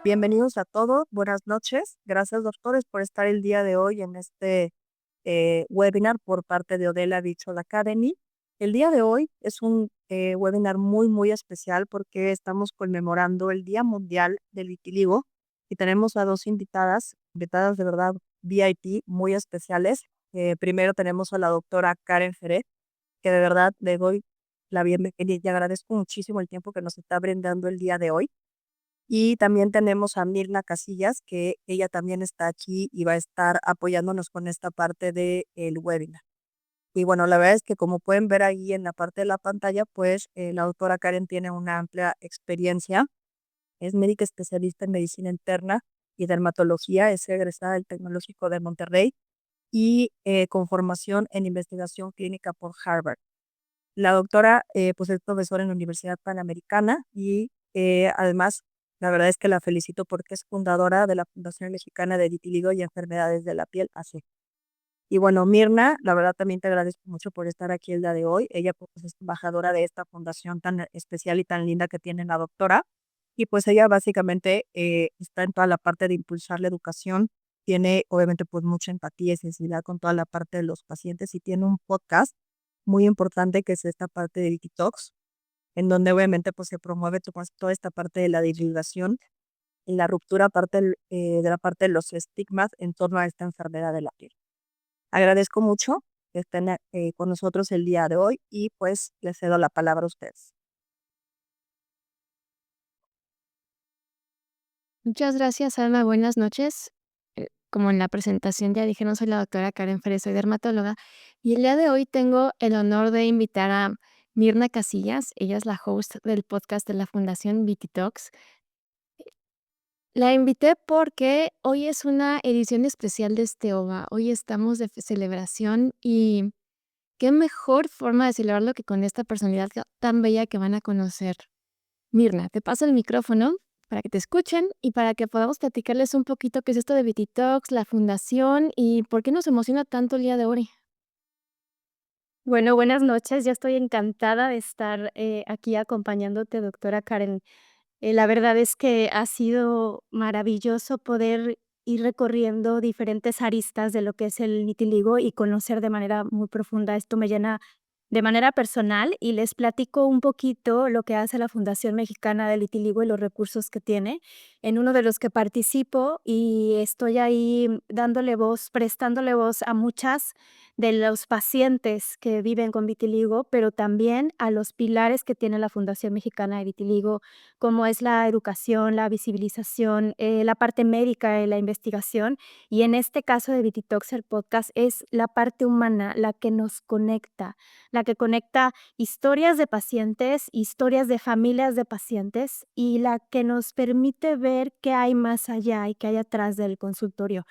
Bienvenidos a todos, buenas noches. Gracias, doctores, por estar el día de hoy en este webinar por parte de Odela Virtual Academy. El día de hoy es un webinar muy especial porque estamos conmemorando el Día Mundial del Vitiligo y tenemos a dos invitadas de verdad VIP muy especiales. Primero tenemos a la doctora Karen Ferret, que de verdad le doy la bienvenida y agradezco muchísimo el tiempo que nos está brindando el día de hoy. Y también tenemos a Mirna Casillas, que ella también está aquí y va a estar apoyándonos con esta parte del webinar. Y bueno, la verdad es que como pueden ver ahí en la parte de la pantalla, pues la doctora Karen tiene una amplia experiencia, es médica especialista en medicina interna y dermatología, es egresada del Tecnológico de Monterrey y con formación en investigación clínica por Harvard. La doctora pues es profesora en la Universidad Panamericana y además la verdad es que la felicito porque es fundadora de la Fundación Mexicana de Vitiligo y Enfermedades de la Piel, ACE. Y bueno, Mirna, la verdad también te agradezco mucho por estar aquí el día de hoy. Ella pues es embajadora de esta fundación tan especial y tan linda que tiene la doctora. Y pues ella básicamente está en toda la parte de impulsar la educación. Tiene obviamente pues mucha empatía y sensibilidad con toda la parte de los pacientes y tiene un podcast muy importante que es esta parte de Talks, en donde obviamente pues se promueve toda esta parte de la divulgación y la ruptura de la parte de los estigmas en torno a esta enfermedad de la piel. Agradezco mucho que estén con nosotros el día de hoy y pues les cedo la palabra a ustedes. Muchas gracias, Alma. Buenas noches. Como en la presentación ya dije, no soy la doctora Karen Pérez, soy dermatóloga. Y el día de hoy tengo el honor de invitar a Mirna Casillas. Ella es la host del podcast de la Fundación Viti Talks. La invité porque hoy es una edición especial de este OVA. Hoy estamos de celebración y qué mejor forma de celebrarlo que con esta personalidad tan bella que van a conocer. Mirna, te paso el micrófono para que te escuchen y para que podamos platicarles un poquito qué es esto de Viti Talks, la fundación y por qué nos emociona tanto el día de hoy. Bueno, buenas noches. Yo estoy encantada de estar aquí acompañándote, doctora Karen. La verdad es que ha sido maravilloso poder ir recorriendo diferentes aristas de lo que es el vitiligo y conocer de manera muy profunda. Esto me llena de manera personal y les platico un poquito lo que hace la Fundación Mexicana del Vitiligo y los recursos que tiene, en uno de los que participo y estoy ahí dándole voz, prestándole voz a muchas de los pacientes que viven con vitiligo, pero también a los pilares que tiene la Fundación Mexicana de Vitiligo, como es la educación, la visibilización, la parte médica de la investigación. Y en este caso de Vititox, el podcast, es la parte humana, la que conecta historias de pacientes, historias de familias de pacientes y la que nos permite ver qué hay más allá y qué hay atrás del consultorio.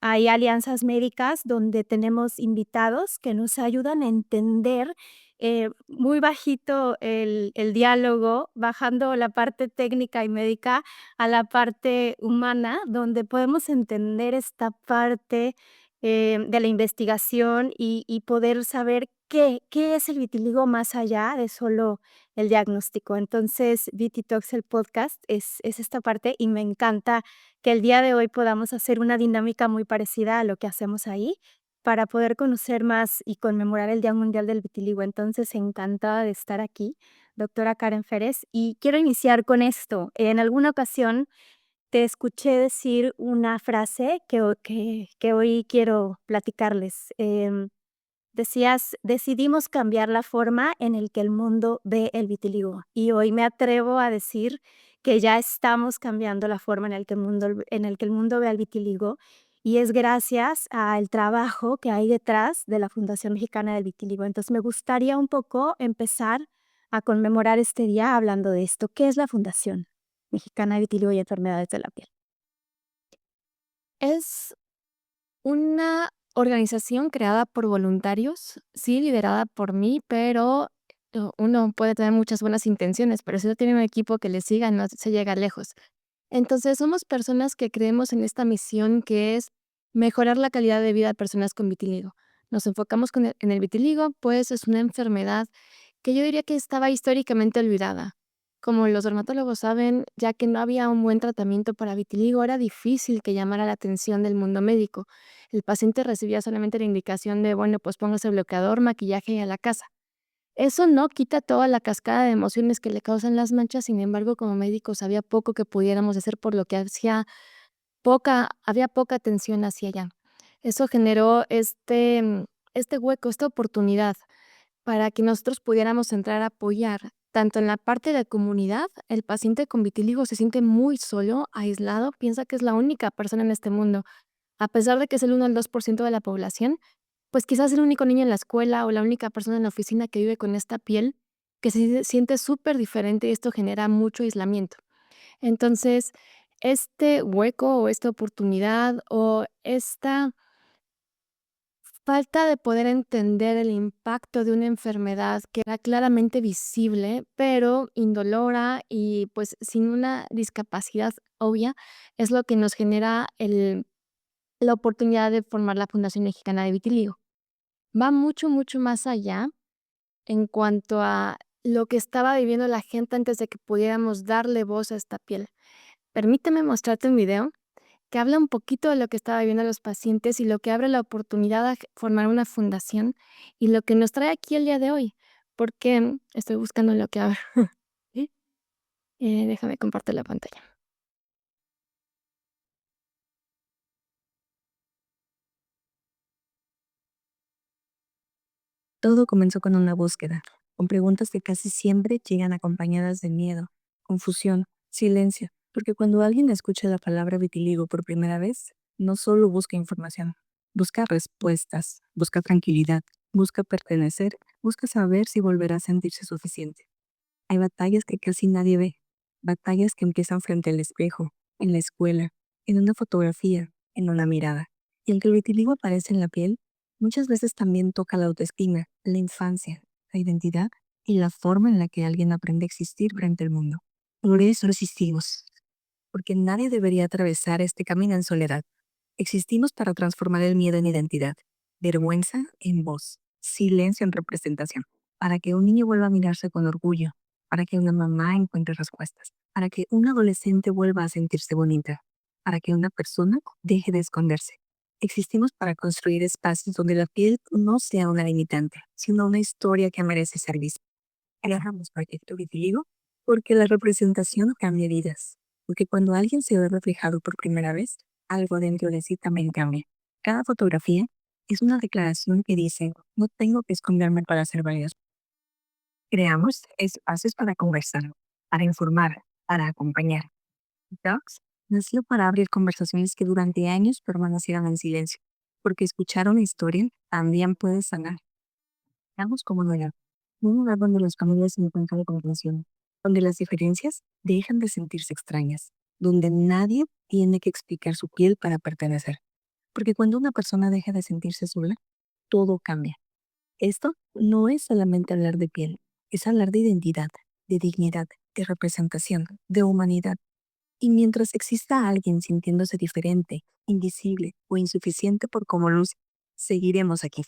Hay alianzas médicas donde tenemos invitados que nos ayudan a entender muy bajito el diálogo, bajando la parte técnica y médica a la parte humana, donde podemos entender esta parte de la investigación y poder saber qué es el vitiligo más allá de solo el diagnóstico. Entonces, Viti Talks, el podcast, es esta parte y me encanta que el día de hoy podamos hacer una dinámica muy parecida a lo que hacemos ahí para poder conocer más y conmemorar el Día Mundial del Vitiligo. Entonces, encantada de estar aquí, doctora Karen Férez. Y quiero iniciar con esto. En alguna ocasión te escuché decir una frase que hoy quiero platicarles. Decías, decidimos cambiar la forma en el que el mundo ve el vitiligo. Y hoy me atrevo a decir que ya estamos cambiando la forma en el que el mundo ve al vitiligo. Y es gracias al trabajo que hay detrás de la Fundación Mexicana del Vitiligo. Entonces me gustaría un poco empezar a conmemorar este día hablando de esto. ¿Qué es la Fundación Mexicana de Vitiligo y Enfermedades de la Piel? Es una organización creada por voluntarios, sí, liderada por mí, pero uno puede tener muchas buenas intenciones, pero si no tiene un equipo que le siga, no se llega lejos. Entonces, somos personas que creemos en esta misión que es mejorar la calidad de vida de personas con vitiligo. Nos enfocamos en el vitiligo, pues es una enfermedad que yo diría que estaba históricamente olvidada. Como los dermatólogos saben, ya que no había un buen tratamiento para vitiligo, era difícil que llamara la atención del mundo médico. El paciente recibía solamente la indicación de, bueno, pues póngase bloqueador, maquillaje y a la casa. Eso no quita toda la cascada de emociones que le causan las manchas, sin embargo, como médicos había poco que pudiéramos hacer, por lo que había poca atención hacia allá. Eso generó este hueco, esta oportunidad para que nosotros pudiéramos entrar a apoyar tanto en la parte de comunidad. El paciente con vitiligo se siente muy solo, aislado, piensa que es la única persona en este mundo, a pesar de que es el 1 al 2% de la población, pues quizás el único niño en la escuela o la única persona en la oficina que vive con esta piel, que se siente súper diferente y esto genera mucho aislamiento. Entonces, este hueco o esta oportunidad o esta falta de poder entender el impacto de una enfermedad que era claramente visible, pero indolora y pues sin una discapacidad obvia, es lo que nos genera la oportunidad de formar la Fundación Mexicana de Vitiligo. Va mucho, mucho más allá en cuanto a lo que estaba viviendo la gente antes de que pudiéramos darle voz a esta piel. Permíteme mostrarte un video que habla un poquito de lo que estaba viviendo los pacientes y lo que abre la oportunidad a formar una fundación y lo que nos trae aquí el día de hoy, porque estoy buscando lo que abre. ¿Sí? Déjame compartir la pantalla. Todo comenzó con una búsqueda, con preguntas que casi siempre llegan acompañadas de miedo, confusión, silencio, porque cuando alguien escucha la palabra vitiligo por primera vez, no solo busca información, busca respuestas, busca tranquilidad, busca pertenecer, busca saber si volverá a sentirse suficiente. Hay batallas que casi nadie ve, batallas que empiezan frente al espejo, en la escuela, en una fotografía, en una mirada. Y aunque el vitiligo aparece en la piel, muchas veces también toca la autoestima, la infancia, la identidad y la forma en la que alguien aprende a existir frente al mundo. Por eso resistimos, porque nadie debería atravesar este camino en soledad. Existimos para transformar el miedo en identidad, vergüenza en voz, silencio en representación, para que un niño vuelva a mirarse con orgullo, para que una mamá encuentre respuestas, para que un adolescente vuelva a sentirse bonita, para que una persona deje de esconderse. Existimos para construir espacios donde la piel no sea una limitante, sino una historia que merece ser vista. Trabajamos Proyecto Vitiligo porque la representación cambia vidas, porque cuando alguien se ve reflejado por primera vez, algo dentro de sí también cambia. Cada fotografía es una declaración que dice, no tengo que esconderme para ser valioso. Creamos espacios para conversar, para informar, para acompañar. Docs nació para abrir conversaciones que durante años permanecieron en silencio, porque escuchar una historia también puede sanar. Veamos como lugar, un lugar donde las familias se encuentran comprensión, donde las diferencias dejan de sentirse extrañas, donde nadie tiene que explicar su piel para pertenecer. Porque cuando una persona deja de sentirse sola, todo cambia. Esto no es solamente hablar de piel, es hablar de identidad, de dignidad, de representación, de humanidad. Y mientras exista alguien sintiéndose diferente, invisible o insuficiente por cómo luce, seguiremos aquí,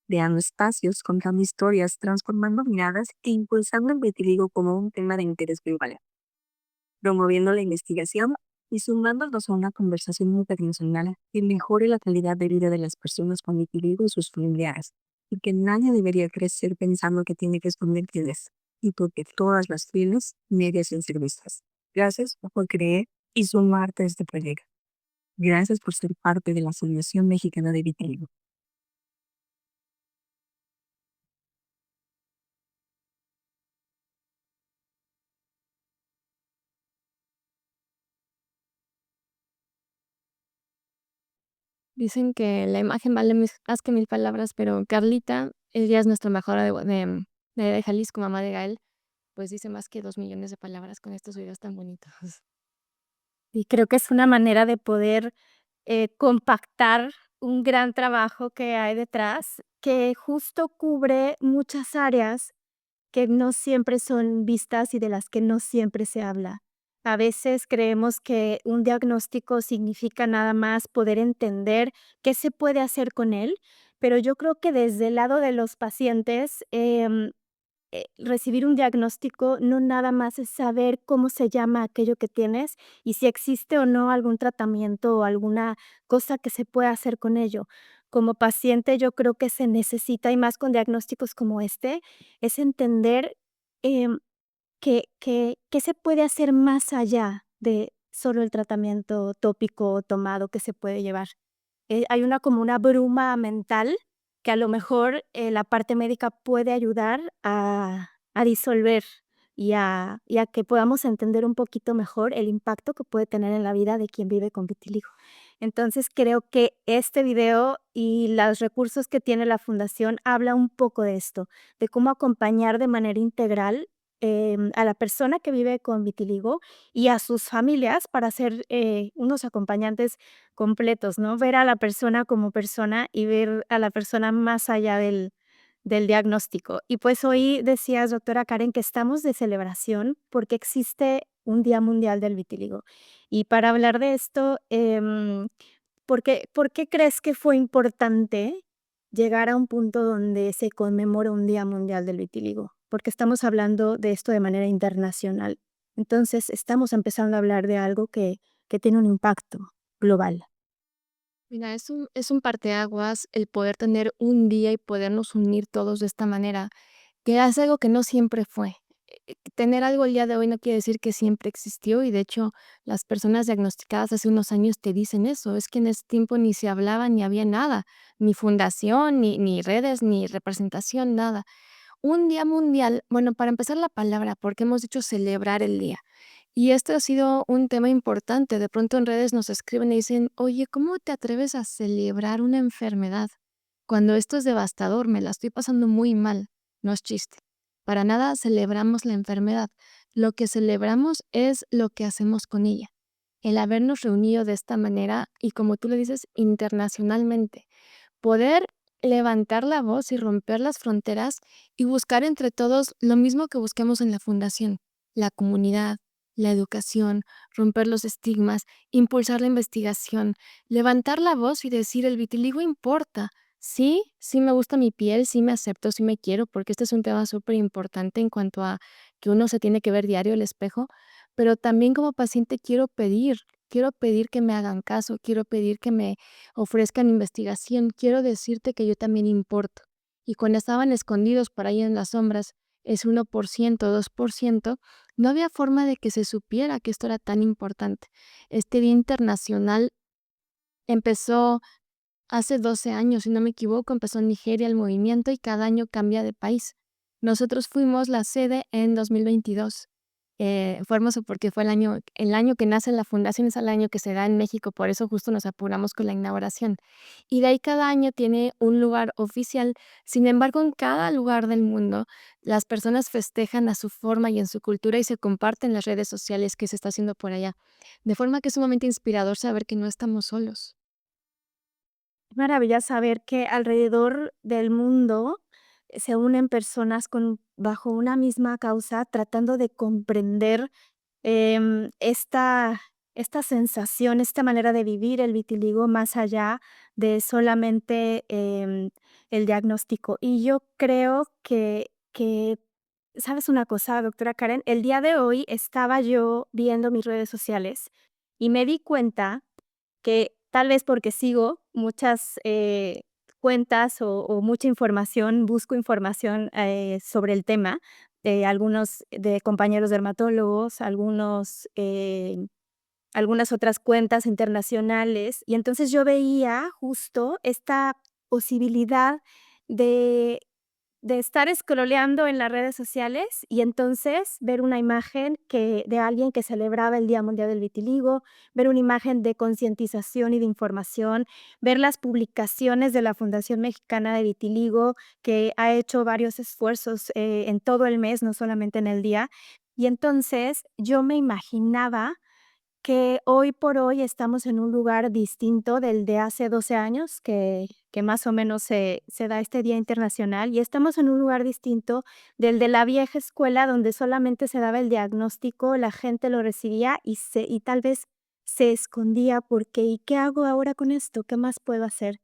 creando espacios, contando historias, transformando miradas e impulsando el vitiligo como un tema de interés global, promoviendo la investigación y sumándonos a una conversación internacional que mejore la calidad de vida de las personas con vitiligo y sus familiares, y que nadie debería crecer pensando que tiene que esconder quién es, y porque todas las pieles merecen ser vistas. Gracias por creer y sumarte a este proyecto. Gracias por ser parte de la Asociación Mexicana de Vitiligo. Dicen que la imagen vale más que 1000 palabras, pero Carlita, ella es nuestra embajadora de Jalisco, mamá de Gael, pues dice más que 2 millones de palabras con estos videos tan bonitos. Y creo que es una manera de poder, compactar un gran trabajo que hay detrás, que justo cubre muchas áreas que no siempre son vistas y de las que no siempre se habla. A veces creemos que un diagnóstico significa nada más poder entender qué se puede hacer con él, pero yo creo que desde el lado de los pacientes, recibir un diagnóstico no nada más es saber cómo se llama aquello que tienes y si existe o no algún tratamiento o alguna cosa que se pueda hacer con ello. Como paciente, yo creo que se necesita, y más con diagnósticos como este, es entender, em, qué se puede hacer más allá de solo el tratamiento tópico o tomado que se puede llevar. Hay como una bruma mental que a lo mejor, la parte médica puede ayudar a disolver y a que podamos entender un poquito mejor el impacto que puede tener en la vida de quien vive con vitiligo. Entonces, creo que este video y los recursos que tiene la fundación habla un poco de esto, de cómo acompañar de manera integral, a la persona que vive con vitiligo y a sus familias para ser, unos acompañantes completos, ¿no? Ver a la persona como persona y ver a la persona más allá del diagnóstico. Y pues hoy decías, doctora Karen, que estamos de celebración porque existe un Día Mundial del Vitíligo. Y para hablar de esto, ¿por qué crees que fue importante llegar a un punto donde se conmemora un Día Mundial del Vitíligo? Porque estamos hablando de esto de manera internacional. Entonces, estamos empezando a hablar de algo que tiene un impacto global. Mira, es un parteaguas el poder tener un día y podernos unir todos de esta manera, que es algo que no siempre fue. Tener algo el día de hoy no quiere decir que siempre existió, y de hecho, las personas diagnosticadas hace unos años te dicen eso, es que en ese tiempo ni se hablaba, ni había nada, ni fundación, ni redes, ni representación, nada. Un día mundial, bueno, para empezar la palabra, porque hemos dicho celebrar el día. Y esto ha sido un tema importante. De pronto en redes nos escriben y dicen, oye, ¿cómo te atreves a celebrar una enfermedad? Cuando esto es devastador, me la estoy pasando muy mal. No es chiste. Para nada celebramos la enfermedad. Lo que celebramos es lo que hacemos con ella. El habernos reunido de esta manera y, como tú le dices, internacionalmente. Poder levantar la voz y romper las fronteras y buscar entre todos lo mismo que busquemos en la fundación, la comunidad, la educación, romper los estigmas, impulsar la investigación, levantar la voz y decir el vitiligo importa. Sí, sí me gusta mi piel, sí me acepto, sí me quiero, porque este es un tema súper importante en cuanto a que uno se tiene que ver diario el espejo, pero también como paciente quiero pedir que me hagan caso, quiero pedir que me ofrezcan investigación, quiero decirte que yo también importo. Y cuando estaban escondidos por ahí en las sombras, es 1%, 2%, no había forma de que se supiera que esto era tan importante. Este Día Internacional empezó hace 12 años, si no me equivoco, empezó en Nigeria el movimiento y cada año cambia de país. Nosotros fuimos la sede en 2022. Fue hermoso porque fue el año que nace la fundación, es el año que se da en México, por eso justo nos apuramos con la inauguración. Y de ahí cada año tiene un lugar oficial. Sin embargo, en cada lugar del mundo, las personas festejan a su forma y en su cultura y se comparten las redes sociales que se está haciendo por allá. De forma que es sumamente inspirador saber que no estamos solos. Maravilla saber que alrededor del mundo se unen personas bajo una misma causa, tratando de comprender, esta sensación, esta manera de vivir el vitiligo más allá de solamente, el diagnóstico. Y yo creo que, ¿sabes una cosa, doctora Karen? El día de hoy estaba yo viendo mis redes sociales y me di cuenta que tal vez porque sigo muchas, cuentas o mucha información, busco información, sobre el tema, algunos de compañeros dermatólogos, algunas otras cuentas internacionales, y entonces yo veía justo esta posibilidad de estar escroleando en las redes sociales y entonces ver una imagen de alguien que celebraba el Día Mundial del Vitiligo, ver una imagen de concientización y de información, ver las publicaciones de la Fundación Mexicana de Vitiligo, que ha hecho varios esfuerzos, en todo el mes, no solamente en el día. Y entonces yo me imaginaba que hoy por hoy estamos en un lugar distinto del de hace 12 años, que más o menos se da este Día Internacional, y estamos en un lugar distinto del de la vieja escuela, donde solamente se daba el diagnóstico, la gente lo recibía y tal vez se escondía porque, ¿y qué hago ahora con esto? ¿Qué más puedo hacer?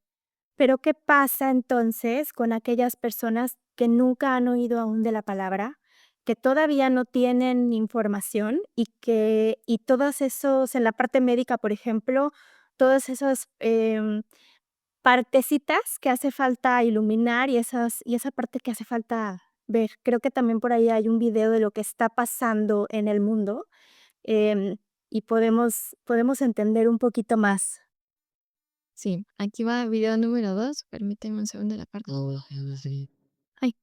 Pero, ¿qué pasa entonces con aquellas personas que nunca han oído aún de la palabra, que todavía no tienen información y todos esos en la parte médica, por ejemplo, todas esas, partecitas que hace falta iluminar y esa parte que hace falta ver? Creo que también por ahí hay un video de lo que está pasando en el mundo, em, y podemos entender un poquito más. Sí, aquí va video número 2. Permíteme un segundo la parte. Ay,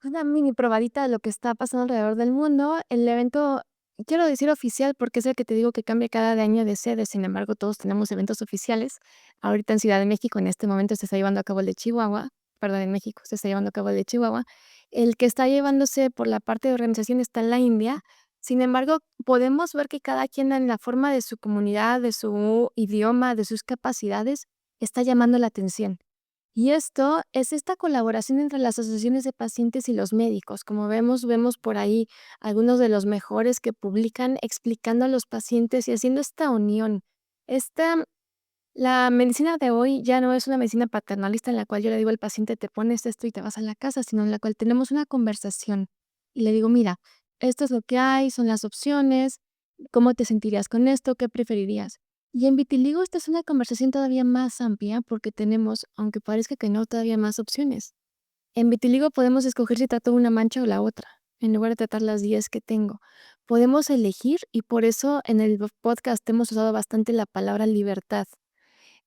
una mini probadita de lo que está pasando alrededor del mundo. El evento, quiero decir oficial, porque es el que te digo que cambia cada de año de sede. Sin embargo, todos tenemos eventos oficiales. Ahorita en Ciudad de México, en este momento, se está llevando a cabo el de Chihuahua. Perdón, en México se está llevando a cabo el de Chihuahua. El que está llevándose por la parte de organización está en la India. Sin embargo, podemos ver que cada quien en la forma de su comunidad, de su idioma, de sus capacidades, está llamando la atención. Y esto es esta colaboración entre las asociaciones de pacientes y los médicos. Como vemos por ahí algunos de los mejores que publican explicando a los pacientes y haciendo esta unión. Esta, la medicina de hoy ya no es una medicina paternalista en la cual yo le digo al paciente, te pones esto y te vas a la casa, sino en la cual tenemos una conversación y le digo, mira, esto es lo que hay, son las opciones, ¿cómo te sentirías con esto? ¿Qué preferirías? Y en vitiligo esta es una conversación todavía más amplia porque tenemos, aunque parezca que no, todavía más opciones. En vitiligo podemos escoger si trato una mancha o la otra, en lugar de tratar las 10 que tengo. Podemos elegir y por eso en el podcast hemos usado bastante la palabra libertad.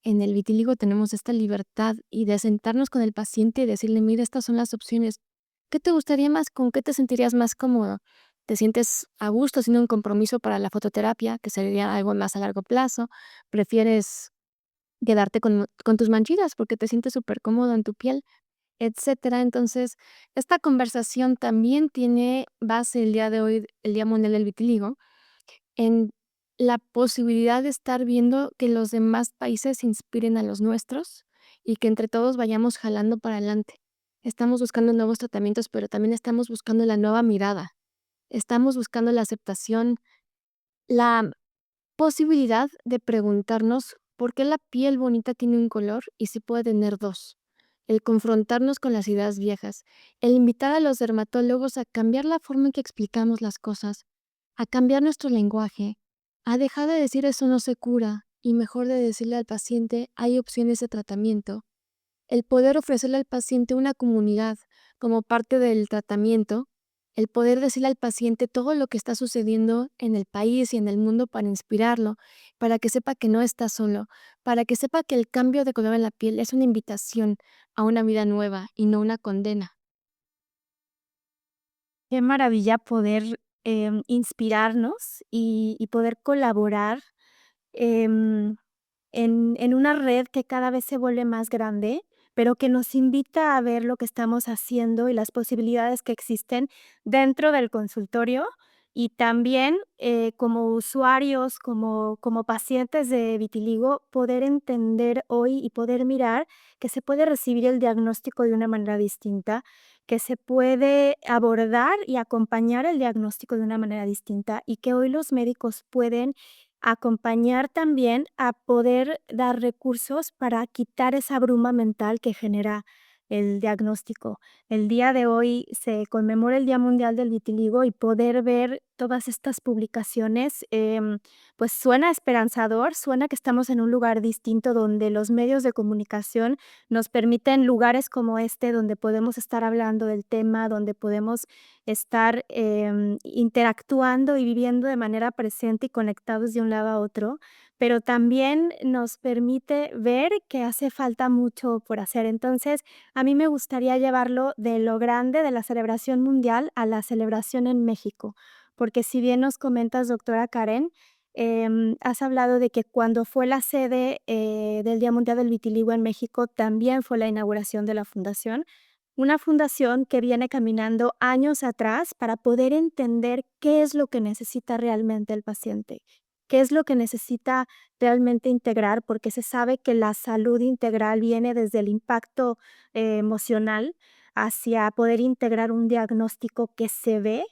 En el vitiligo tenemos esta libertad y de sentarnos con el paciente y decirle, mira, estas son las opciones. ¿Qué te gustaría más? ¿Con qué te sentirías más cómodo? ¿Te sientes a gusto haciendo un compromiso para la fototerapia, que sería algo más a largo plazo? ¿Prefieres quedarte con tus manchitas porque te sientes súper cómodo en tu piel, etcétera? Entonces, esta conversación también tiene base el día de hoy, el Día Mundial del Vitiligo, en la posibilidad de estar viendo que los demás países inspiren a los nuestros y que entre todos vayamos jalando para adelante. Estamos buscando nuevos tratamientos, pero también estamos buscando la nueva mirada. Estamos buscando la aceptación, la posibilidad de preguntarnos por qué la piel bonita tiene un color y si puede tener dos. El confrontarnos con las ideas viejas, el invitar a los dermatólogos a cambiar la forma en que explicamos las cosas, a cambiar nuestro lenguaje, a dejar de decir eso no se cura y mejor de decirle al paciente hay opciones de tratamiento. El poder ofrecerle al paciente una comunidad como parte del tratamiento, el poder decirle al paciente todo lo que está sucediendo en el país y en el mundo para inspirarlo, para que sepa que no está solo, para que sepa que el cambio de color en la piel es una invitación a una vida nueva y no una condena. Qué maravilla poder, inspirarnos y poder colaborar, em, en una red que cada vez se vuelve más grande, pero que nos invita a ver lo que estamos haciendo y las posibilidades que existen dentro del consultorio y también, como usuarios, como pacientes de vitiligo, poder entender hoy y poder mirar que se puede recibir el diagnóstico de una manera distinta, que se puede abordar y acompañar el diagnóstico de una manera distinta y que hoy los médicos pueden acompañar también a poder dar recursos para quitar esa bruma mental que genera el diagnóstico. El día de hoy se conmemora el Día Mundial del Vitiligo y poder ver todas estas publicaciones, pues suena esperanzador, suena que estamos en un lugar distinto donde los medios de comunicación nos permiten lugares como este donde podemos estar hablando del tema, donde podemos estar interactuando y viviendo de manera presente y conectados de un lado a otro, pero también nos permite ver que hace falta mucho por hacer. Entonces, a mí me gustaría llevarlo de lo grande de la celebración mundial a la celebración en México, porque si bien nos comentas, doctora Karen, has hablado de que cuando fue la sede del Día Mundial del Vitiligo en México, también fue la inauguración de la fundación. Una fundación que viene caminando años atrás para poder entender qué es lo que necesita realmente el paciente, qué es lo que necesita realmente integrar, porque se sabe que la salud integral viene desde el impacto emocional hacia poder integrar un diagnóstico que se ve,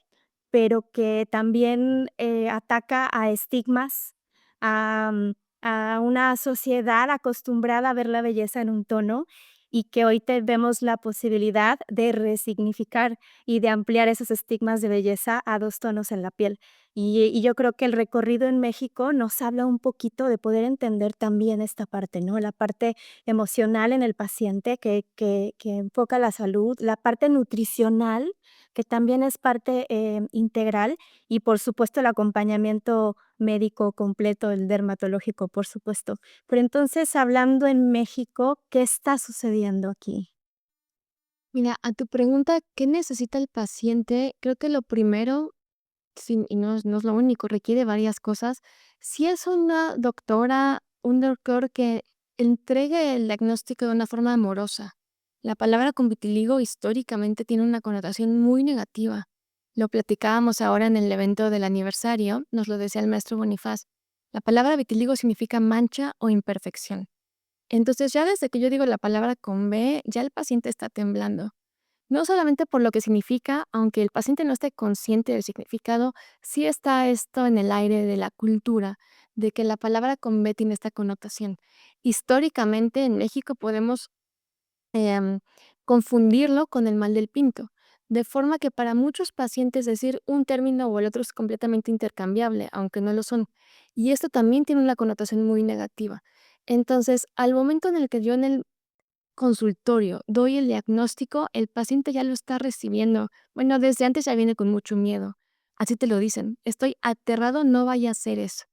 pero que también ataca a estigmas, a, a una sociedad acostumbrada a ver la belleza en un tono y que hoy vemos la posibilidad de resignificar y de ampliar esos estigmas de belleza a 2 tonos en la piel. Y yo creo que el recorrido en México nos habla un poquito de poder entender también esta parte, ¿no? La parte emocional en el paciente que enfoca la salud, la parte nutricional, que también es parte, integral, y por supuesto el acompañamiento médico completo, el dermatológico, por supuesto. Pero entonces, hablando en México, ¿qué está sucediendo aquí? Mira, a tu pregunta, ¿qué necesita el paciente? Creo que lo primero, y no es lo único, requiere varias cosas. Si es una doctora, un doctor que entregue el diagnóstico de una forma amorosa. La palabra con vitiligo históricamente tiene una connotación muy negativa. Lo platicábamos ahora en el evento del aniversario, nos lo decía el maestro Bonifaz. La palabra vitiligo significa mancha o imperfección. Entonces, ya desde que yo digo la palabra con B, ya el paciente está temblando. No solamente por lo que significa, aunque el paciente no esté consciente del significado, sí está esto en el aire de la cultura, de que la palabra con B tiene esta connotación. Históricamente en México podemos em, confundirlo con el mal del pinto, de forma que para muchos pacientes decir un término o el otro es completamente intercambiable, aunque no lo son. Y esto también tiene una connotación muy negativa. Entonces, al momento en el que yo en el consultorio doy el diagnóstico, el paciente ya lo está recibiendo. Bueno, desde antes ya viene con mucho miedo. Así te lo dicen. Estoy aterrado, no vaya a hacer eso.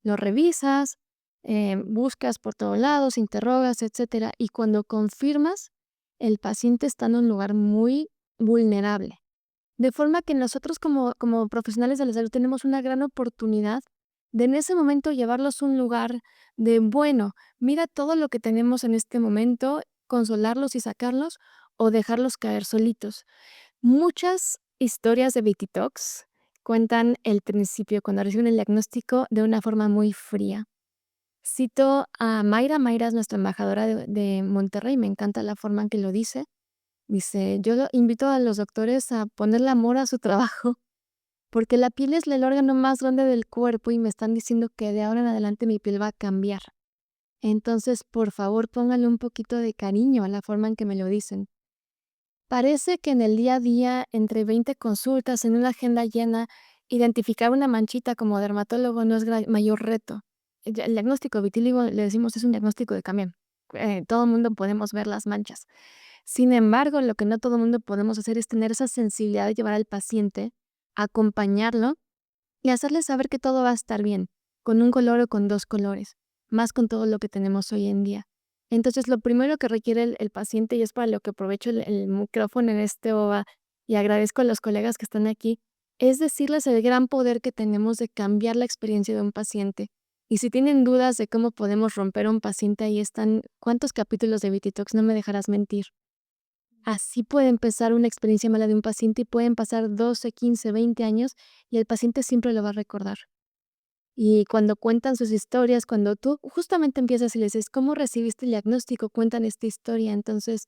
Lo revisas, buscas por todos lados, interrogas, etcétera. Y cuando confirmas, el paciente está en un lugar muy vulnerable. De forma que nosotros como profesionales de la salud tenemos una gran oportunidad de en ese momento llevarlos a un lugar de, bueno, mira todo lo que tenemos en este momento, consolarlos y sacarlos o dejarlos caer solitos. Muchas historias de Baby Talks cuentan el principio cuando reciben el diagnóstico de una forma muy fría. Cito a Mayra. Mayra es nuestra embajadora de Monterrey, me encanta la forma en que lo dice. Dice, invito a los doctores a ponerle amor a su trabajo, porque la piel es el órgano más grande del cuerpo y me están diciendo que de ahora en adelante mi piel va a cambiar. Entonces, por favor, pónganle un poquito de cariño a la forma en que me lo dicen. Parece que en el día a día, entre 20 consultas, en una agenda llena, identificar una manchita como dermatólogo no es mayor reto. El diagnóstico vitíligo, le decimos, es un diagnóstico de camión. Todo el mundo podemos ver las manchas. Sin embargo, lo que no todo el mundo podemos hacer es tener esa sensibilidad de llevar al paciente, acompañarlo y hacerle saber que todo va a estar bien, con un color o con 2 colores, más con todo lo que tenemos hoy en día. Entonces, lo primero que requiere el paciente, y es para lo que aprovecho el micrófono en este OVA y agradezco a los colegas que están aquí, es decirles el gran poder que tenemos de cambiar la experiencia de un paciente. Y si tienen dudas de cómo podemos romper a un paciente, ahí están cuántos capítulos de VT-Talks, no me dejarás mentir. Así puede empezar una experiencia mala de un paciente y pueden pasar 12, 15, 20 años y el paciente siempre lo va a recordar. Y cuando cuentan sus historias, cuando tú justamente empiezas y les dices, ¿cómo recibiste el diagnóstico? Cuentan esta historia. Entonces,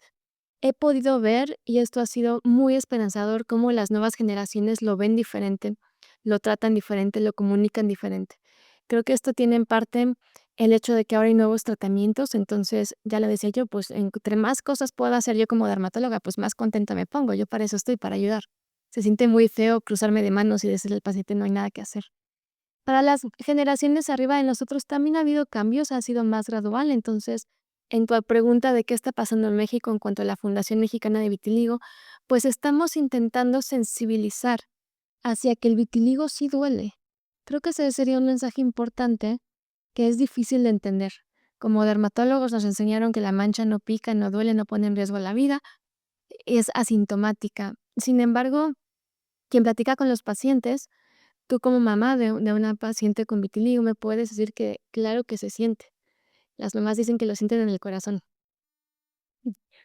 he podido ver, y esto ha sido muy esperanzador, cómo las nuevas generaciones lo ven diferente, lo tratan diferente, lo comunican diferente. Creo que esto tiene en parte el hecho de que ahora hay nuevos tratamientos, entonces ya le decía yo, pues entre más cosas pueda hacer yo como dermatóloga, pues más contenta me pongo, yo para eso estoy, para ayudar. Se siente muy feo cruzarme de manos y decirle al paciente no hay nada que hacer. Para las generaciones arriba de nosotros también ha habido cambios, ha sido más gradual. Entonces, en tu pregunta de qué está pasando en México en cuanto a la Fundación Mexicana de Vitiligo, pues estamos intentando sensibilizar hacia que el vitiligo sí duele. Creo que ese sería un mensaje importante que es difícil de entender. Como dermatólogos nos enseñaron que la mancha no pica, no duele, no pone en riesgo la vida, es asintomática. Sin embargo, quien platica con los pacientes, tú como mamá de una paciente con vitiligo me puedes decir que claro que se siente. Las mamás dicen que lo sienten en el corazón.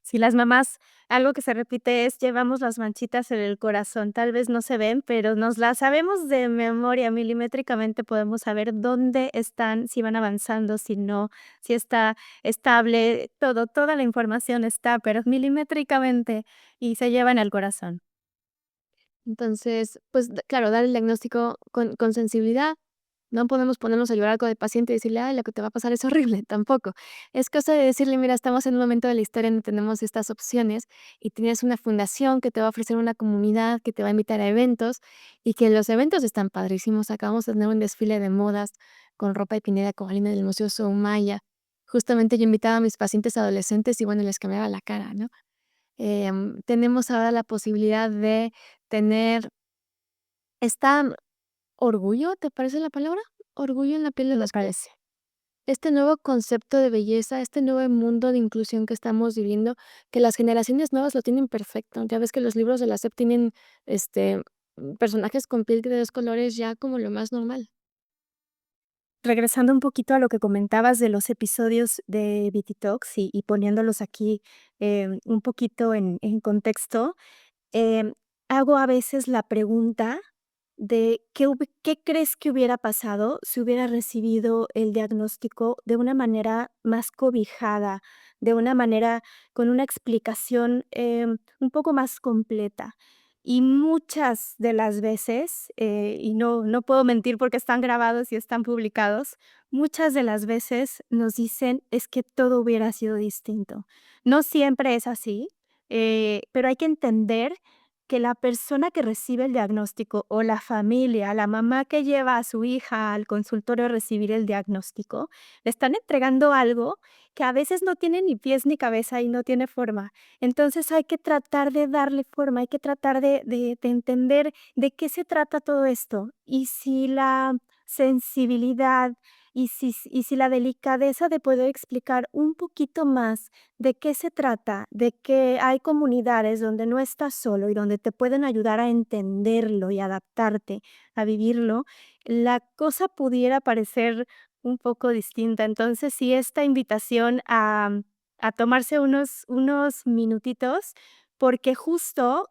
Si las mamás, algo que se repite es llevamos las manchitas en el corazón, tal vez no se ven, pero nos las sabemos de memoria, milimétricamente podemos saber dónde están, si van avanzando, si no, si está estable, todo, toda la información está, pero milimétricamente y se llevan al corazón. Entonces, pues claro, dar el diagnóstico con sensibilidad. No podemos ponernos a llorar con el paciente y decirle, ay, lo que te va a pasar es horrible, tampoco. Es cosa de decirle, mira, estamos en un momento de la historia donde tenemos estas opciones y tienes una fundación que te va a ofrecer una comunidad, que te va a invitar a eventos y que los eventos están padrísimos. Acabamos de tener un desfile de modas con ropa de Pineda Cobalina del Museo Soumaya. Justamente yo invitaba a mis pacientes adolescentes y bueno, les cambiaba la cara, ¿no? Tenemos ahora la posibilidad de tener esta orgullo, ¿te parece la palabra? Orgullo en la piel de Me las mujeres. parece. Este nuevo concepto de belleza, este nuevo mundo de inclusión que estamos viviendo, que las generaciones nuevas lo tienen perfecto. Ya ves que los libros de la SEP tienen, personajes con piel de 2 colores ya como lo más normal. Regresando un poquito a lo que comentabas de los episodios de Viti Talks y poniéndolos aquí, un poquito en contexto, em, hago a veces la pregunta de ¿qué crees que hubiera pasado si hubiera recibido el diagnóstico de una manera más cobijada, de una manera con una explicación, un poco más completa? Y muchas de las veces, y no puedo mentir porque están grabados y están publicados, muchas de las veces nos dicen: "Es que todo hubiera sido distinto". No siempre es así, pero hay que entender que la persona que recibe el diagnóstico o la familia, la mamá que lleva a su hija al consultorio a recibir el diagnóstico, le están entregando algo que a veces no tiene ni pies ni cabeza y no tiene forma. Entonces hay que tratar de darle forma, hay que tratar de entender de qué se trata todo esto. Y si la sensibilidad y si la delicadeza de poder explicar un poquito más de qué se trata, de que hay comunidades donde no estás solo y donde te pueden ayudar a entenderlo y adaptarte a vivirlo, la cosa pudiera parecer un poco distinta. Entonces, sí, esta invitación a tomarse unos minutitos, porque justo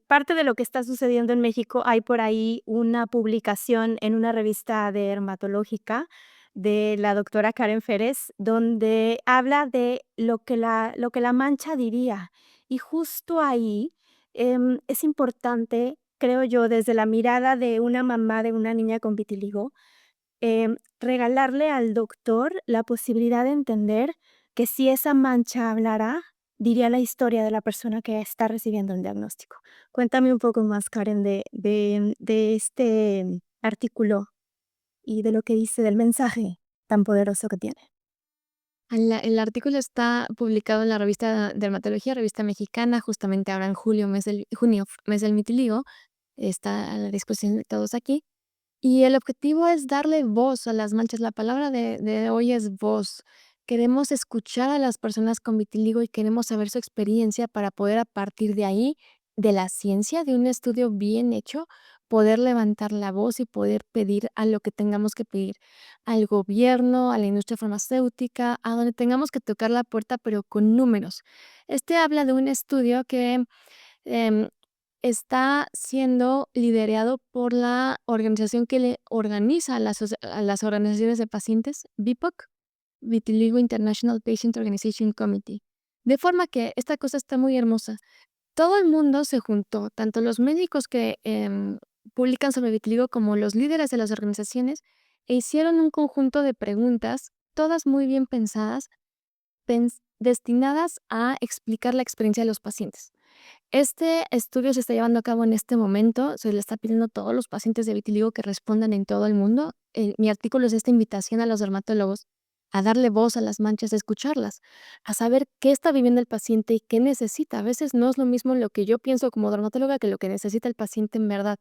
parte de lo que está sucediendo en México, hay por ahí una publicación en una revista dermatológica de la doctora Karen Férez, donde habla de lo que la mancha diría. Y justo ahí, es importante, creo yo, desde la mirada de una mamá de una niña con vitiligo, regalarle al doctor la posibilidad de entender que si esa mancha hablara, diría la historia de la persona que está recibiendo el diagnóstico. Cuéntame un poco más, Karen, de este artículo y de lo que dice, del mensaje tan poderoso que tiene. El artículo está publicado en la revista Dermatología, revista mexicana, justamente ahora en junio, mes del vitiligo. Está a la disposición de todos aquí. Y el objetivo es darle voz a las manchas. La palabra de hoy es voz. Queremos escuchar a las personas con vitiligo y queremos saber su experiencia para poder a partir de ahí, de la ciencia, de un estudio bien hecho, poder levantar la voz y poder pedir a lo que tengamos que pedir, al gobierno, a la industria farmacéutica, a donde tengamos que tocar la puerta, pero con números. Este habla de un estudio que em, está siendo liderado por la organización que le organiza a las organizaciones de pacientes, BIPOC, Vitiligo International Patient Organization Committee. De forma que esta cosa está muy hermosa. Todo el mundo se juntó, tanto los médicos que publican sobre vitiligo como los líderes de las organizaciones, e hicieron un conjunto de preguntas todas muy bien pensadas, destinadas a explicar la experiencia de los pacientes. Este estudio se está llevando a cabo en este momento, se le está pidiendo a todos los pacientes de vitiligo que respondan en todo el mundo. Mi artículo es esta invitación a los dermatólogos a darle voz a las manchas, a escucharlas, a saber qué está viviendo el paciente y qué necesita. A veces no es lo mismo lo que yo pienso como dermatóloga que lo que necesita el paciente en verdad.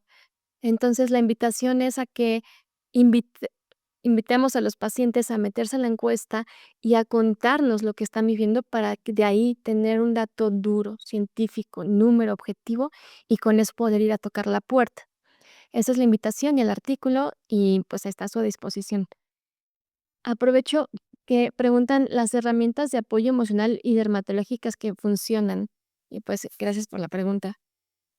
Entonces, la invitación es a que invite invitemos a los pacientes a meterse a la encuesta y a contarnos lo que están viviendo para que de ahí tener un dato duro, científico, número objetivo y con eso poder ir a tocar la puerta. Esa es la invitación y el artículo y pues está a su disposición. Aprovecho que preguntan las herramientas de apoyo emocional y dermatológicas que funcionan. Y pues gracias por la pregunta.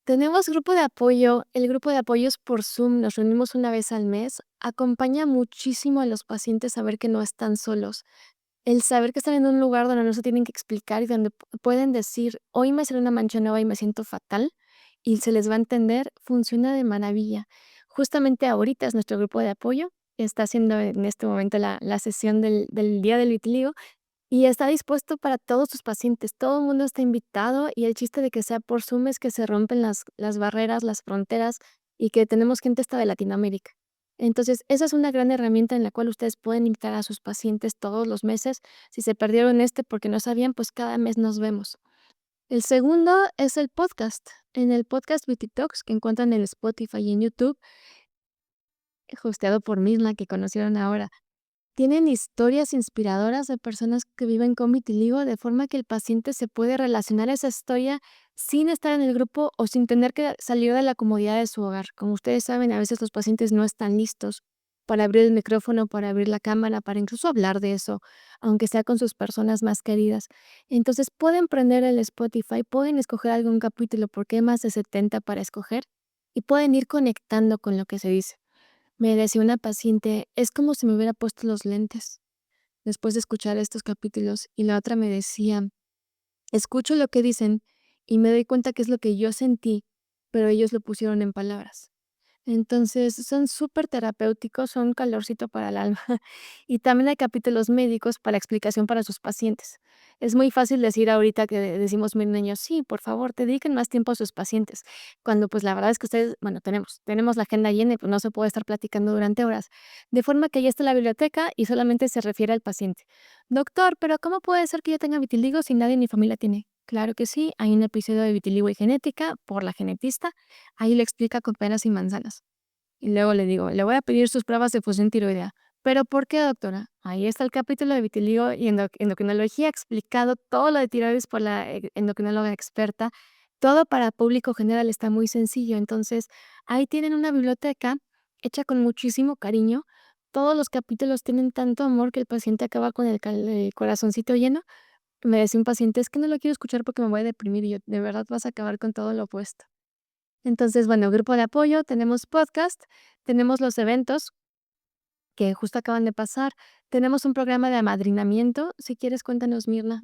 Tenemos grupo de apoyo. El grupo de apoyo es por Zoom, nos reunimos una vez al mes. Acompaña muchísimo a los pacientes a ver que no están solos. El saber que están en un lugar donde no se tienen que explicar y donde pueden decir, hoy me salió una mancha nueva y me siento fatal, y se les va a entender, funciona de maravilla. Justamente ahorita es nuestro grupo de apoyo. Está haciendo en este momento la sesión del Día del Vitiligo y está dispuesto para todos sus pacientes. Todo el mundo está invitado y el chiste de que sea por Zoom es que se rompen las barreras, las fronteras y que tenemos gente hasta de Latinoamérica. Entonces, esa es una gran herramienta en la cual ustedes pueden invitar a sus pacientes todos los meses. Si se perdieron porque no sabían, pues cada mes nos vemos. El segundo es el podcast. En el podcast Beauty Talks que encuentran en Spotify y en YouTube, hosteado por Mirna, que conocieron ahora. Tienen historias inspiradoras de personas que viven con vitiligo, de forma que el paciente se puede relacionar a esa historia sin estar en el grupo o sin tener que salir de la comodidad de su hogar. Como ustedes saben, a veces los pacientes no están listos para abrir el micrófono, para abrir la cámara, para incluso hablar de eso, aunque sea con sus personas más queridas. Entonces pueden prender el Spotify, pueden escoger algún capítulo porque hay más de 70 para escoger y pueden ir conectando con lo que se dice. Me decía una paciente, es como si me hubiera puesto los lentes después de escuchar estos capítulos. Y la otra me decía, escucho lo que dicen y me doy cuenta que es lo que yo sentí, pero ellos lo pusieron en palabras. Entonces, son súper terapéuticos, son un calorcito para el alma. Y también hay capítulos médicos para explicación para sus pacientes. Es muy fácil decir ahorita que decimos mis niños, sí, por favor, dediquen más tiempo a sus pacientes. Cuando pues la verdad es que ustedes, bueno, tenemos la agenda llena y pues no se puede estar platicando durante horas. De forma que ahí está la biblioteca y solamente se refiere al paciente. Doctor, pero ¿cómo puede ser que yo tenga vitiligo si nadie en mi familia tiene? Claro que sí, hay un episodio de vitiligo y genética por la genetista. Ahí le explica con peras y manzanas. Y luego le digo, le voy a pedir sus pruebas de función tiroidea. ¿Pero por qué, doctora? Ahí está el capítulo de vitiligo y endocrinología explicado todo lo de tiroides por la endocrinóloga experta. Todo para público general está muy sencillo. Entonces, ahí tienen una biblioteca hecha con muchísimo cariño. Todos los capítulos tienen tanto amor que el paciente acaba con el corazoncito lleno. Me decía un paciente, es que no lo quiero escuchar porque me voy a deprimir y yo, de verdad vas a acabar con todo lo opuesto. Entonces, bueno, grupo de apoyo, tenemos podcast, tenemos los eventos que justo acaban de pasar, tenemos un programa de amadrinamiento. Si quieres, cuéntanos, Mirna,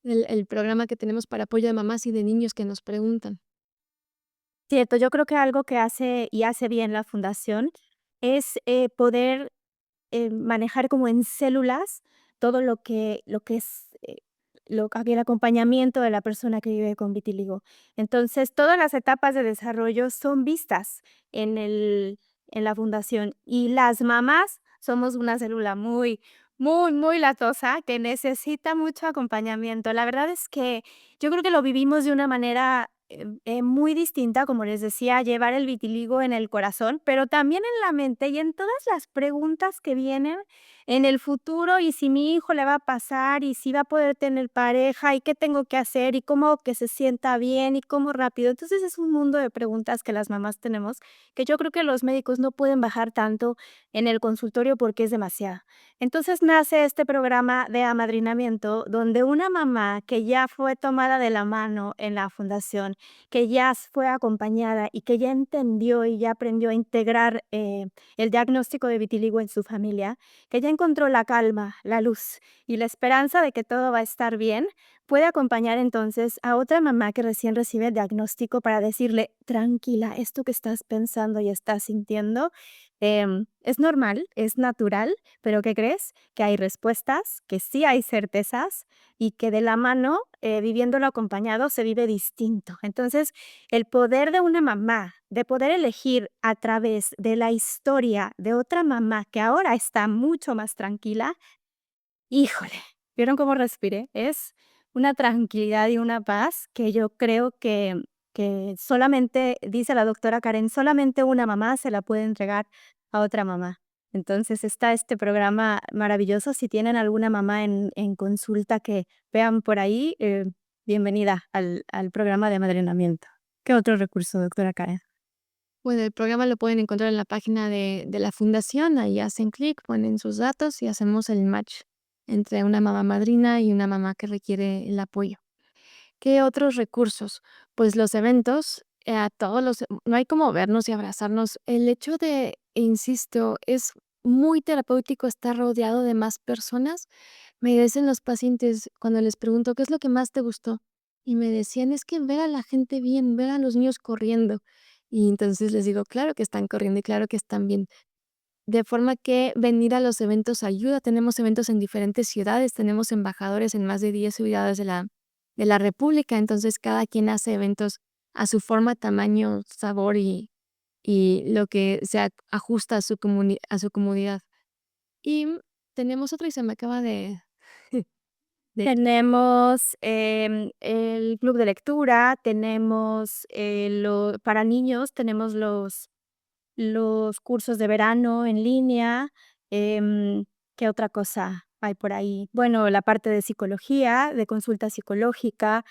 el programa que tenemos para apoyo de mamás y de niños que nos preguntan. Cierto, yo creo que algo que hace y hace bien la fundación es, poder, manejar como en células todo lo que es, el acompañamiento de la persona que vive con vitiligo. Entonces, todas las etapas de desarrollo son vistas en la fundación, y las mamás somos una célula muy, muy, muy latosa que necesita mucho acompañamiento. La verdad es que yo creo que lo vivimos de una manera, muy distinta, como les decía, llevar el vitiligo en el corazón, pero también en la mente y en todas las preguntas que vienen en el futuro, y si mi hijo le va a pasar, y si va a poder tener pareja, y qué tengo que hacer, y cómo que se sienta bien, y cómo rápido. Entonces, es un mundo de preguntas que las mamás tenemos, que yo creo que los médicos no pueden bajar tanto en el consultorio porque es demasiado. Entonces, nace este programa de amadrinamiento, donde una mamá que ya fue tomada de la mano en la fundación, que ya fue acompañada y que ya entendió y ya aprendió a integrar, el diagnóstico de vitiligo en su familia, que ya encontró la calma, la luz y la esperanza de que todo va a estar bien, puede acompañar entonces a otra mamá que recién recibe el diagnóstico para decirle, tranquila, esto que estás pensando y estás sintiendo es normal, es natural, pero ¿qué crees? Que hay respuestas, que sí hay certezas y que de la mano, viviéndolo acompañado, se vive distinto. Entonces, el poder de una mamá, de poder elegir a través de la historia de otra mamá que ahora está mucho más tranquila, híjole, ¿vieron cómo respiré? Es una tranquilidad y una paz que yo creo que solamente, dice la doctora Karen, solamente una mamá se la puede entregar a otra mamá. Entonces está este programa maravilloso. Si tienen alguna mamá en consulta que vean por ahí, bienvenida al programa de amadrinamiento. ¿Qué otro recurso, doctora Karen? Bueno, el programa lo pueden encontrar en la página de la fundación, ahí hacen clic, ponen sus datos y hacemos el match entre una mamá madrina y una mamá que requiere el apoyo. ¿Qué otros recursos? Pues los eventos, a todos los no hay como vernos y abrazarnos. El hecho de, insisto, es muy terapéutico estar rodeado de más personas. Me dicen los pacientes cuando les pregunto: "¿Qué es lo que más te gustó?". Y me decían: "Es que ver a la gente bien, ver a los niños corriendo". Y entonces les digo: "Claro que están corriendo y claro que están bien". De forma que venir a los eventos ayuda. Tenemos eventos en diferentes ciudades, tenemos embajadores en más de 10 ciudades de la república, entonces cada quien hace eventos a su forma, tamaño, sabor y lo que se ajusta a su comunidad. Y tenemos otra y se me acaba de de Tenemos, el club de lectura, tenemos, lo para niños, tenemos los cursos de verano en línea, ¿qué otra cosa hay por ahí? Bueno, la parte de psicología, de consulta psicológica,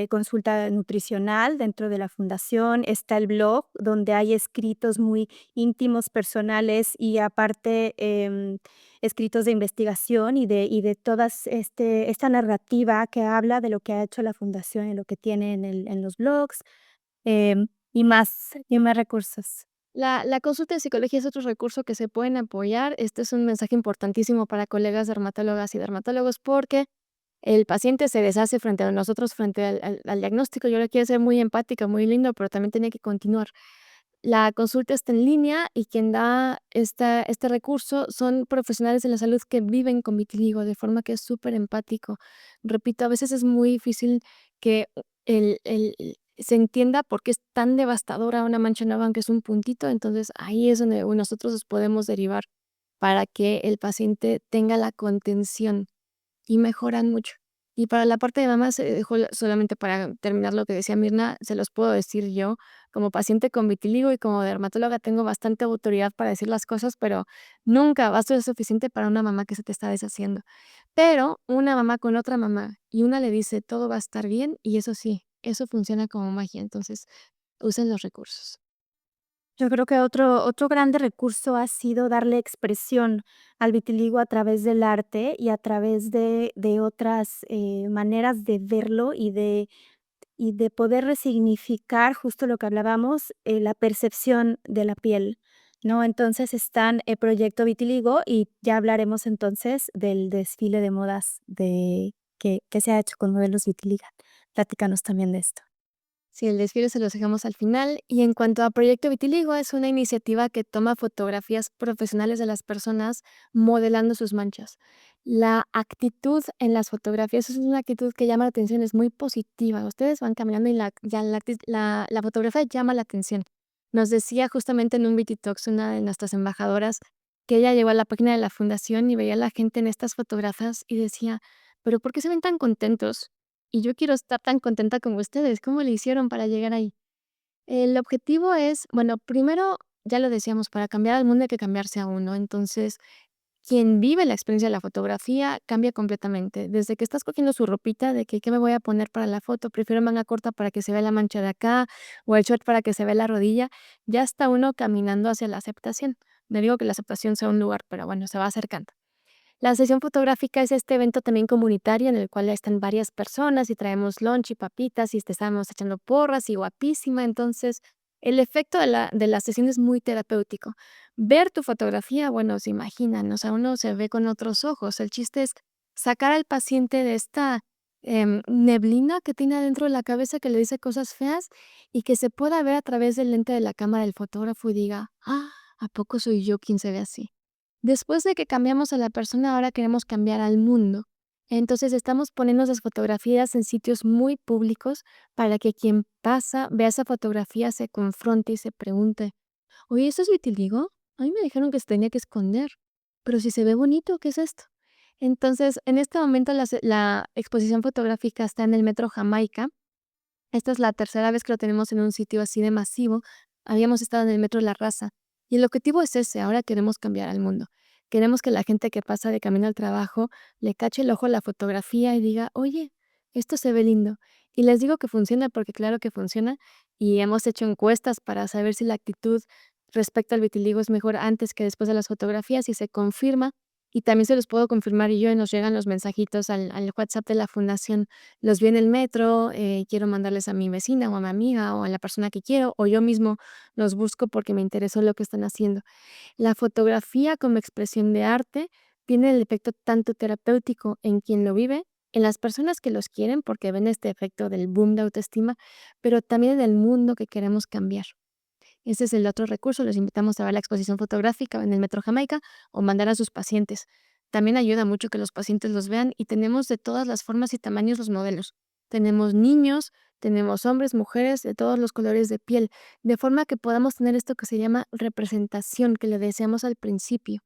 consulta nutricional dentro de la fundación, está el blog, donde hay escritos muy íntimos, personales y aparte, escritos de investigación y de todas esta narrativa que habla de lo que ha hecho la fundación y lo que tiene en los blogs, y más recursos. la consulta de psicología es otro recurso que se pueden apoyar. Este es un mensaje importantísimo para colegas dermatólogas y dermatólogos, porque el paciente se deshace frente a nosotros, frente al diagnóstico. Yo le quiero ser muy empática, muy lindo, pero también tiene que continuar. La consulta está en línea y quien da este recurso son profesionales de la salud que viven con vitiligo, de forma que es súper empático. Repito, a veces es muy difícil que se entienda por qué es tan devastadora una mancha nueva, aunque es un puntito. Entonces ahí es donde nosotros los podemos derivar para que el paciente tenga la contención y mejoran mucho. Y para la parte de mamás, solamente para terminar lo que decía Mirna, se los puedo decir yo, como paciente con vitiligo y como dermatóloga tengo bastante autoridad para decir las cosas, pero nunca va a ser suficiente para una mamá que se te está deshaciendo. Pero una mamá con otra mamá y una le dice: "Todo va a estar bien", y eso sí, eso funciona como magia. Entonces, usen los recursos. Yo creo que otro grande recurso ha sido darle expresión al vitiligo a través del arte y a través de otras, maneras de verlo y de poder resignificar justo lo que hablábamos, la percepción de la piel, ¿no? Entonces están el Proyecto Vitiligo y ya hablaremos entonces del desfile de modas que se ha hecho con modelos vitiligo. Platícanos también de esto. Sí, el desfile se los dejamos al final. Y en cuanto a Proyecto Vitiligo, es una iniciativa que toma fotografías profesionales de las personas modelando sus manchas. La actitud en las fotografías es una actitud que llama la atención, es muy positiva. Ustedes van caminando y la fotografía llama la atención. Nos decía justamente en un Beauty Talks una de nuestras embajadoras que ella llegó a la página de la fundación y veía a la gente en estas fotografías y decía, pero ¿por qué se ven tan contentos? Y yo quiero estar tan contenta como ustedes, ¿cómo le hicieron para llegar ahí? El objetivo es, bueno, primero, ya lo decíamos, para cambiar al mundo hay que cambiarse a uno. Entonces, quien vive la experiencia de la fotografía cambia completamente. Desde que estás cogiendo su ropita de que qué me voy a poner para la foto, prefiero manga corta para que se vea la mancha de acá o el short para que se vea la rodilla, ya está uno caminando hacia la aceptación. No digo que la aceptación sea un lugar, pero bueno, se va acercando. La sesión fotográfica es este evento también comunitario en el cual están varias personas y traemos lunch y papitas y te estamos echando porras y guapísima. Entonces, el efecto de la sesión es muy terapéutico. Ver tu fotografía, bueno, se imaginan, o sea, uno se ve con otros ojos. El chiste es sacar al paciente de esta neblina que tiene adentro de la cabeza que le dice cosas feas y que se pueda ver a través del lente de la cámara del fotógrafo y diga, ah, ¿a poco soy yo quien se ve así? Después de que cambiamos a la persona, ahora queremos cambiar al mundo. Entonces estamos poniendo esas fotografías en sitios muy públicos para que quien pasa, vea esa fotografía, se confronte y se pregunte, oye, ¿esto es vitiligo? A mí me dijeron que se tenía que esconder, pero si se ve bonito, ¿qué es esto? Entonces, en este momento la exposición fotográfica está en el Metro Jamaica. Esta es la tercera vez que lo tenemos en un sitio así de masivo. Habíamos estado en el Metro La Raza. Y el objetivo es ese, ahora queremos cambiar al mundo. Queremos que la gente que pasa de camino al trabajo le cache el ojo a la fotografía y diga, oye, esto se ve lindo. Y les digo que funciona porque claro que funciona. Y hemos hecho encuestas para saber si la actitud respecto al vitiligo es mejor antes que después de las fotografías y se confirma. Y también se los puedo confirmar y yo, y nos llegan los mensajitos al WhatsApp de la fundación. Los vi en el metro, quiero mandarles a mi vecina o a mi amiga o a la persona que quiero, o yo mismo los busco porque me interesó lo que están haciendo. La fotografía como expresión de arte tiene el efecto tanto terapéutico en quien lo vive, en las personas que los quieren porque ven este efecto del boom de autoestima, pero también en el mundo que queremos cambiar. Ese es el otro recurso, los invitamos a ver la exposición fotográfica en el Metro Jamaica o mandar a sus pacientes. También ayuda mucho que los pacientes los vean y tenemos de todas las formas y tamaños los modelos. Tenemos niños, tenemos hombres, mujeres, de todos los colores de piel, de forma que podamos tener esto que se llama representación, que le deseamos al principio.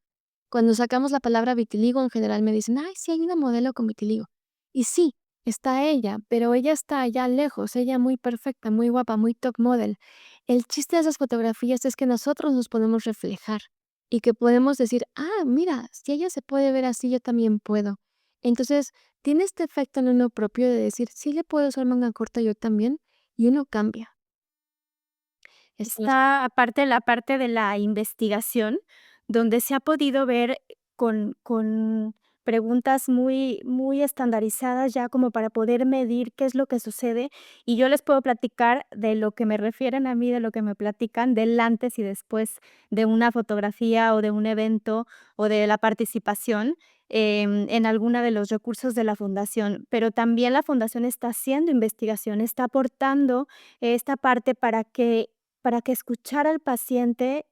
Cuando sacamos la palabra vitiligo, en general me dicen, ay, sí hay una modelo con vitiligo. Y sí, está ella, pero ella está allá lejos, ella muy perfecta, muy guapa, muy top model. El chiste de esas fotografías es que nosotros nos podemos reflejar y que podemos decir, ah, mira, si ella se puede ver así, yo también puedo. Entonces, tiene este efecto en uno propio de decir, si ella puede usar manga corta, yo también, y uno cambia. Esto es Está aparte la parte de la investigación, donde se ha podido ver con preguntas muy estandarizadas ya como para poder medir qué es lo que sucede, y yo les puedo platicar de lo que me refieren a mí, de lo que me platican del antes y después de una fotografía, o de un evento, o de la participación, en alguna de los recursos de la fundación. Pero también la fundación está haciendo investigación, está aportando esta parte para que escuchar al paciente,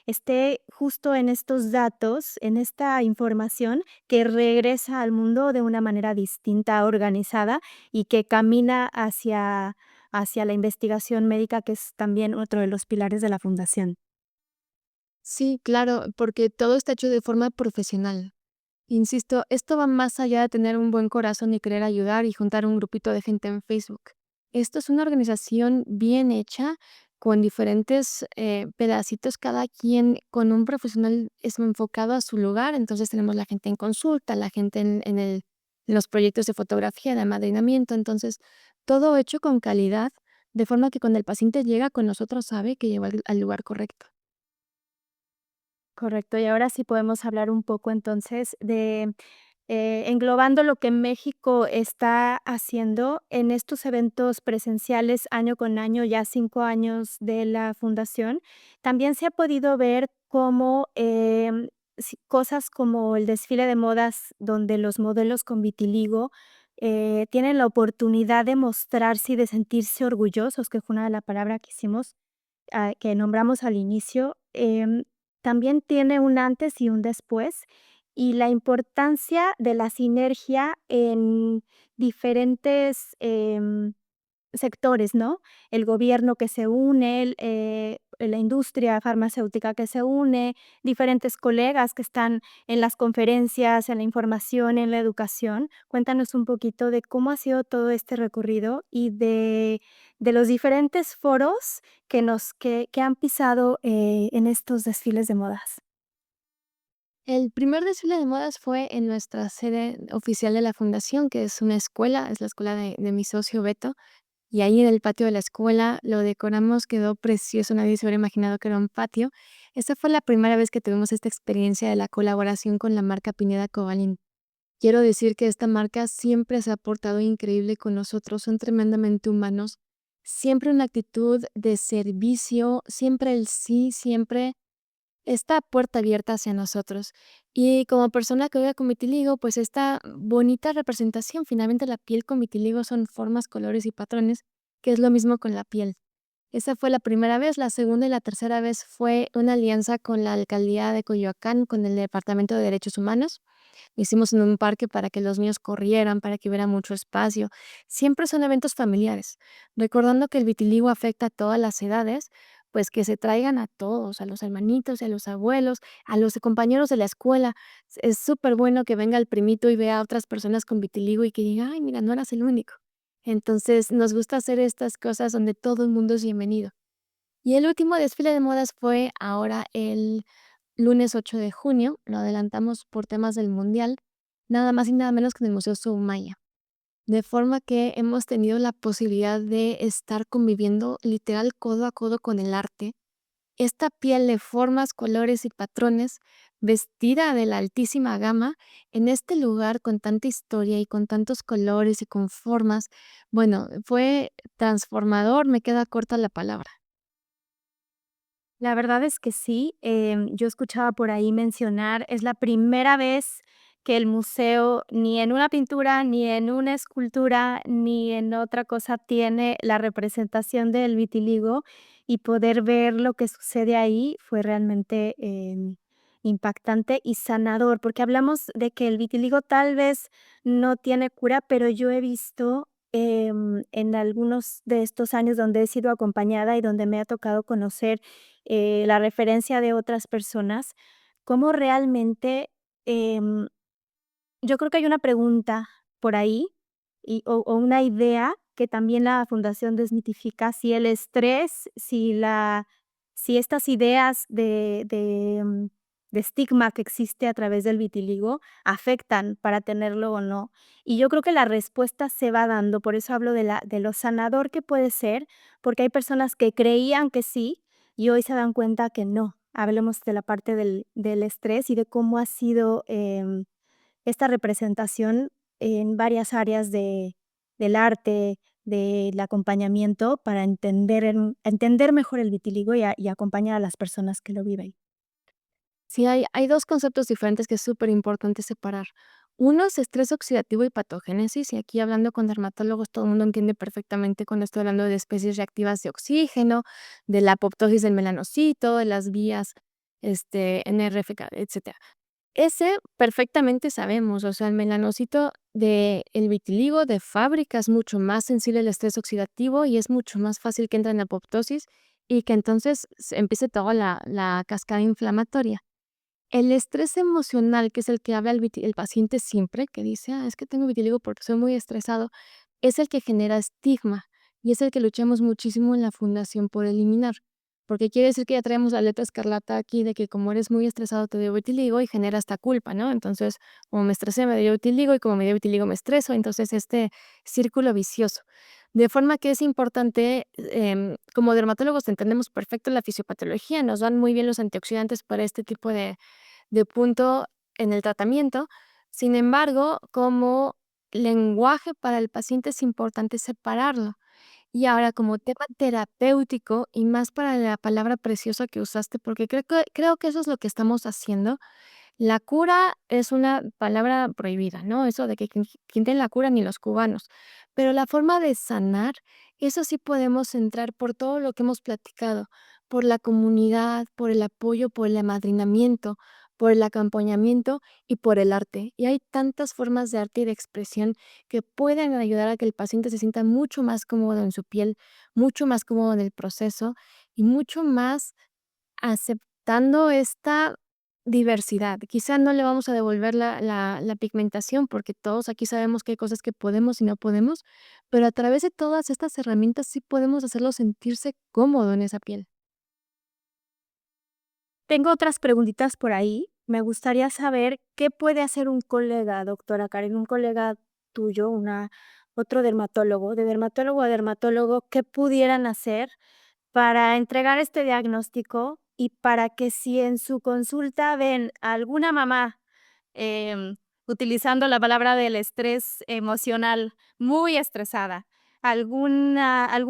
esté justo en estos datos, en esta información que regresa al mundo de una manera distinta, organizada y que camina hacia la investigación médica, que es también otro de los pilares de la fundación. Sí, claro, porque todo está hecho de forma profesional. Insisto, esto va más allá de tener un buen corazón y querer ayudar y juntar un grupito de gente en Facebook. Esto es una organización bien hecha, con diferentes pedacitos, cada quien con un profesional es enfocado a su lugar. Entonces tenemos la gente en consulta, la gente en los proyectos de fotografía, de amadrinamiento. Entonces, todo hecho con calidad, de forma que cuando el paciente llega con nosotros sabe que llegó al lugar correcto. Correcto, y ahora sí podemos hablar un poco entonces de, englobando lo que México está haciendo en estos eventos presenciales año con año, ya 5 años de la fundación. También se ha podido ver cómo, cosas como el desfile de modas, donde los modelos con vitiligo, tienen la oportunidad de mostrarse y de sentirse orgullosos, que fue una de las palabras que hicimos que nombramos al inicio, también tiene un antes y un después, y la importancia de la sinergia en diferentes, sectores, ¿no? El gobierno que se une, la industria farmacéutica que se une, diferentes colegas que están en las conferencias, en la información, en la educación. Cuéntanos un poquito de cómo ha sido todo este recorrido y de los diferentes foros que han pisado, en estos desfiles de modas. El primer desfile de modas fue en nuestra sede oficial de la fundación, que es una escuela, es la escuela de mi socio Beto, y ahí en el patio de la escuela lo decoramos, quedó precioso, nadie se hubiera imaginado que era un patio. Esta fue la primera vez que tuvimos esta experiencia de la colaboración con la marca Pineda Cobalín. Quiero decir que esta marca siempre se ha portado increíble con nosotros, son tremendamente humanos, siempre una actitud de servicio, siempre el sí, siempre esta puerta abierta hacia nosotros. Y como persona que vive con vitiligo, pues esta bonita representación, finalmente la piel con vitiligo son formas, colores y patrones, que es lo mismo con la piel. Esa fue la primera vez. La segunda y la tercera vez fue una alianza con la alcaldía de Coyoacán, con el Departamento de Derechos Humanos. Lo hicimos en un parque para que los niños corrieran, para que hubiera mucho espacio. Siempre son eventos familiares, recordando que el vitiligo afecta a todas las edades, pues que se traigan a todos, a los hermanitos, a los abuelos, a los compañeros de la escuela. Es súper bueno que venga el primito y vea a otras personas con vitiligo y que diga, ay, mira, no eras el único. Entonces, nos gusta hacer estas cosas donde todo el mundo es bienvenido. Y el último desfile de modas fue ahora el lunes 8 de junio, lo adelantamos por temas del mundial, nada más y nada menos que en el Museo Soumaya. De forma que hemos tenido la posibilidad de estar conviviendo literal codo a codo con el arte. Esta piel de formas, colores y patrones, vestida de la altísima gama, en este lugar con tanta historia y con tantos colores y con formas, bueno, fue transformador, me queda corta la palabra. La verdad es que sí, yo escuchaba por ahí mencionar, es la primera vez que el museo, ni en una pintura, ni en una escultura, ni en otra cosa tiene la representación del vitiligo, y poder ver lo que sucede ahí fue realmente, impactante y sanador, porque hablamos de que el vitiligo tal vez no tiene cura, pero yo he visto, en algunos de estos años donde he sido acompañada y donde me ha tocado conocer la referencia de otras personas, cómo realmente, em, yo creo que hay una pregunta por ahí o una idea que también la fundación desmitifica, si el estrés, si estas ideas de estigma que existe a través del vitiligo afectan para tenerlo o no. Y yo creo que la respuesta se va dando, por eso hablo de lo sanador que puede ser, porque hay personas que creían que sí y hoy se dan cuenta que no. Hablemos de la parte del estrés y de cómo ha sido, esta representación en varias áreas del arte, del acompañamiento para entender mejor el vitiligo y acompañar a las personas que lo viven. Sí, hay 2 conceptos diferentes que es súper importante separar. Uno es estrés oxidativo y patogénesis, y aquí hablando con dermatólogos, todo el mundo entiende perfectamente cuando estoy hablando de especies reactivas de oxígeno, de la apoptosis del melanocito, de las vías, NRF, etcétera. Ese perfectamente sabemos, o sea, el melanocito del vitiligo de fábrica es mucho más sensible al estrés oxidativo y es mucho más fácil que entre en apoptosis y que entonces se empiece toda la cascada inflamatoria. El estrés emocional, que es el que habla el paciente siempre, que dice: "Ah, es que tengo vitiligo porque soy muy estresado", es el que genera estigma, y es el que luchamos muchísimo en la fundación por eliminar, porque quiere decir que ya traemos la letra escarlata aquí de que como eres muy estresado te dio vitiligo y genera esta culpa, ¿no? Entonces, como me estresé, me dio vitiligo, y como me dio vitiligo me estreso, entonces este círculo vicioso. De forma que es importante, como dermatólogos entendemos perfecto la fisiopatología, nos van muy bien los antioxidantes para este tipo de punto en el tratamiento. Sin embargo, como lenguaje para el paciente es importante separarlo. Y ahora como tema terapéutico y más para la palabra preciosa que usaste, porque creo que eso es lo que estamos haciendo. La cura es una palabra prohibida, ¿no? Eso de que quien tiene la cura ni los cubanos. Pero la forma de sanar, eso sí podemos entrar por todo lo que hemos platicado, por la comunidad, por el apoyo, por el amadrinamiento, por el acompañamiento y por el arte. Y hay tantas formas de arte y de expresión que pueden ayudar a que el paciente se sienta mucho más cómodo en su piel, mucho más cómodo en el proceso y mucho más aceptando esta diversidad. Quizá no le vamos a devolver la pigmentación, porque todos aquí sabemos que hay cosas que podemos y no podemos, pero a través de todas estas herramientas sí podemos hacerlo sentirse cómodo en esa piel. Tengo otras preguntitas por ahí. Me gustaría saber qué puede hacer un colega, doctora Karen, un colega tuyo, otro dermatólogo, de dermatólogo a dermatólogo, ¿qué pudieran hacer para entregar este diagnóstico y para que si en su consulta ven a alguna mamá, em, utilizando la palabra del estrés emocional, muy estresada, algún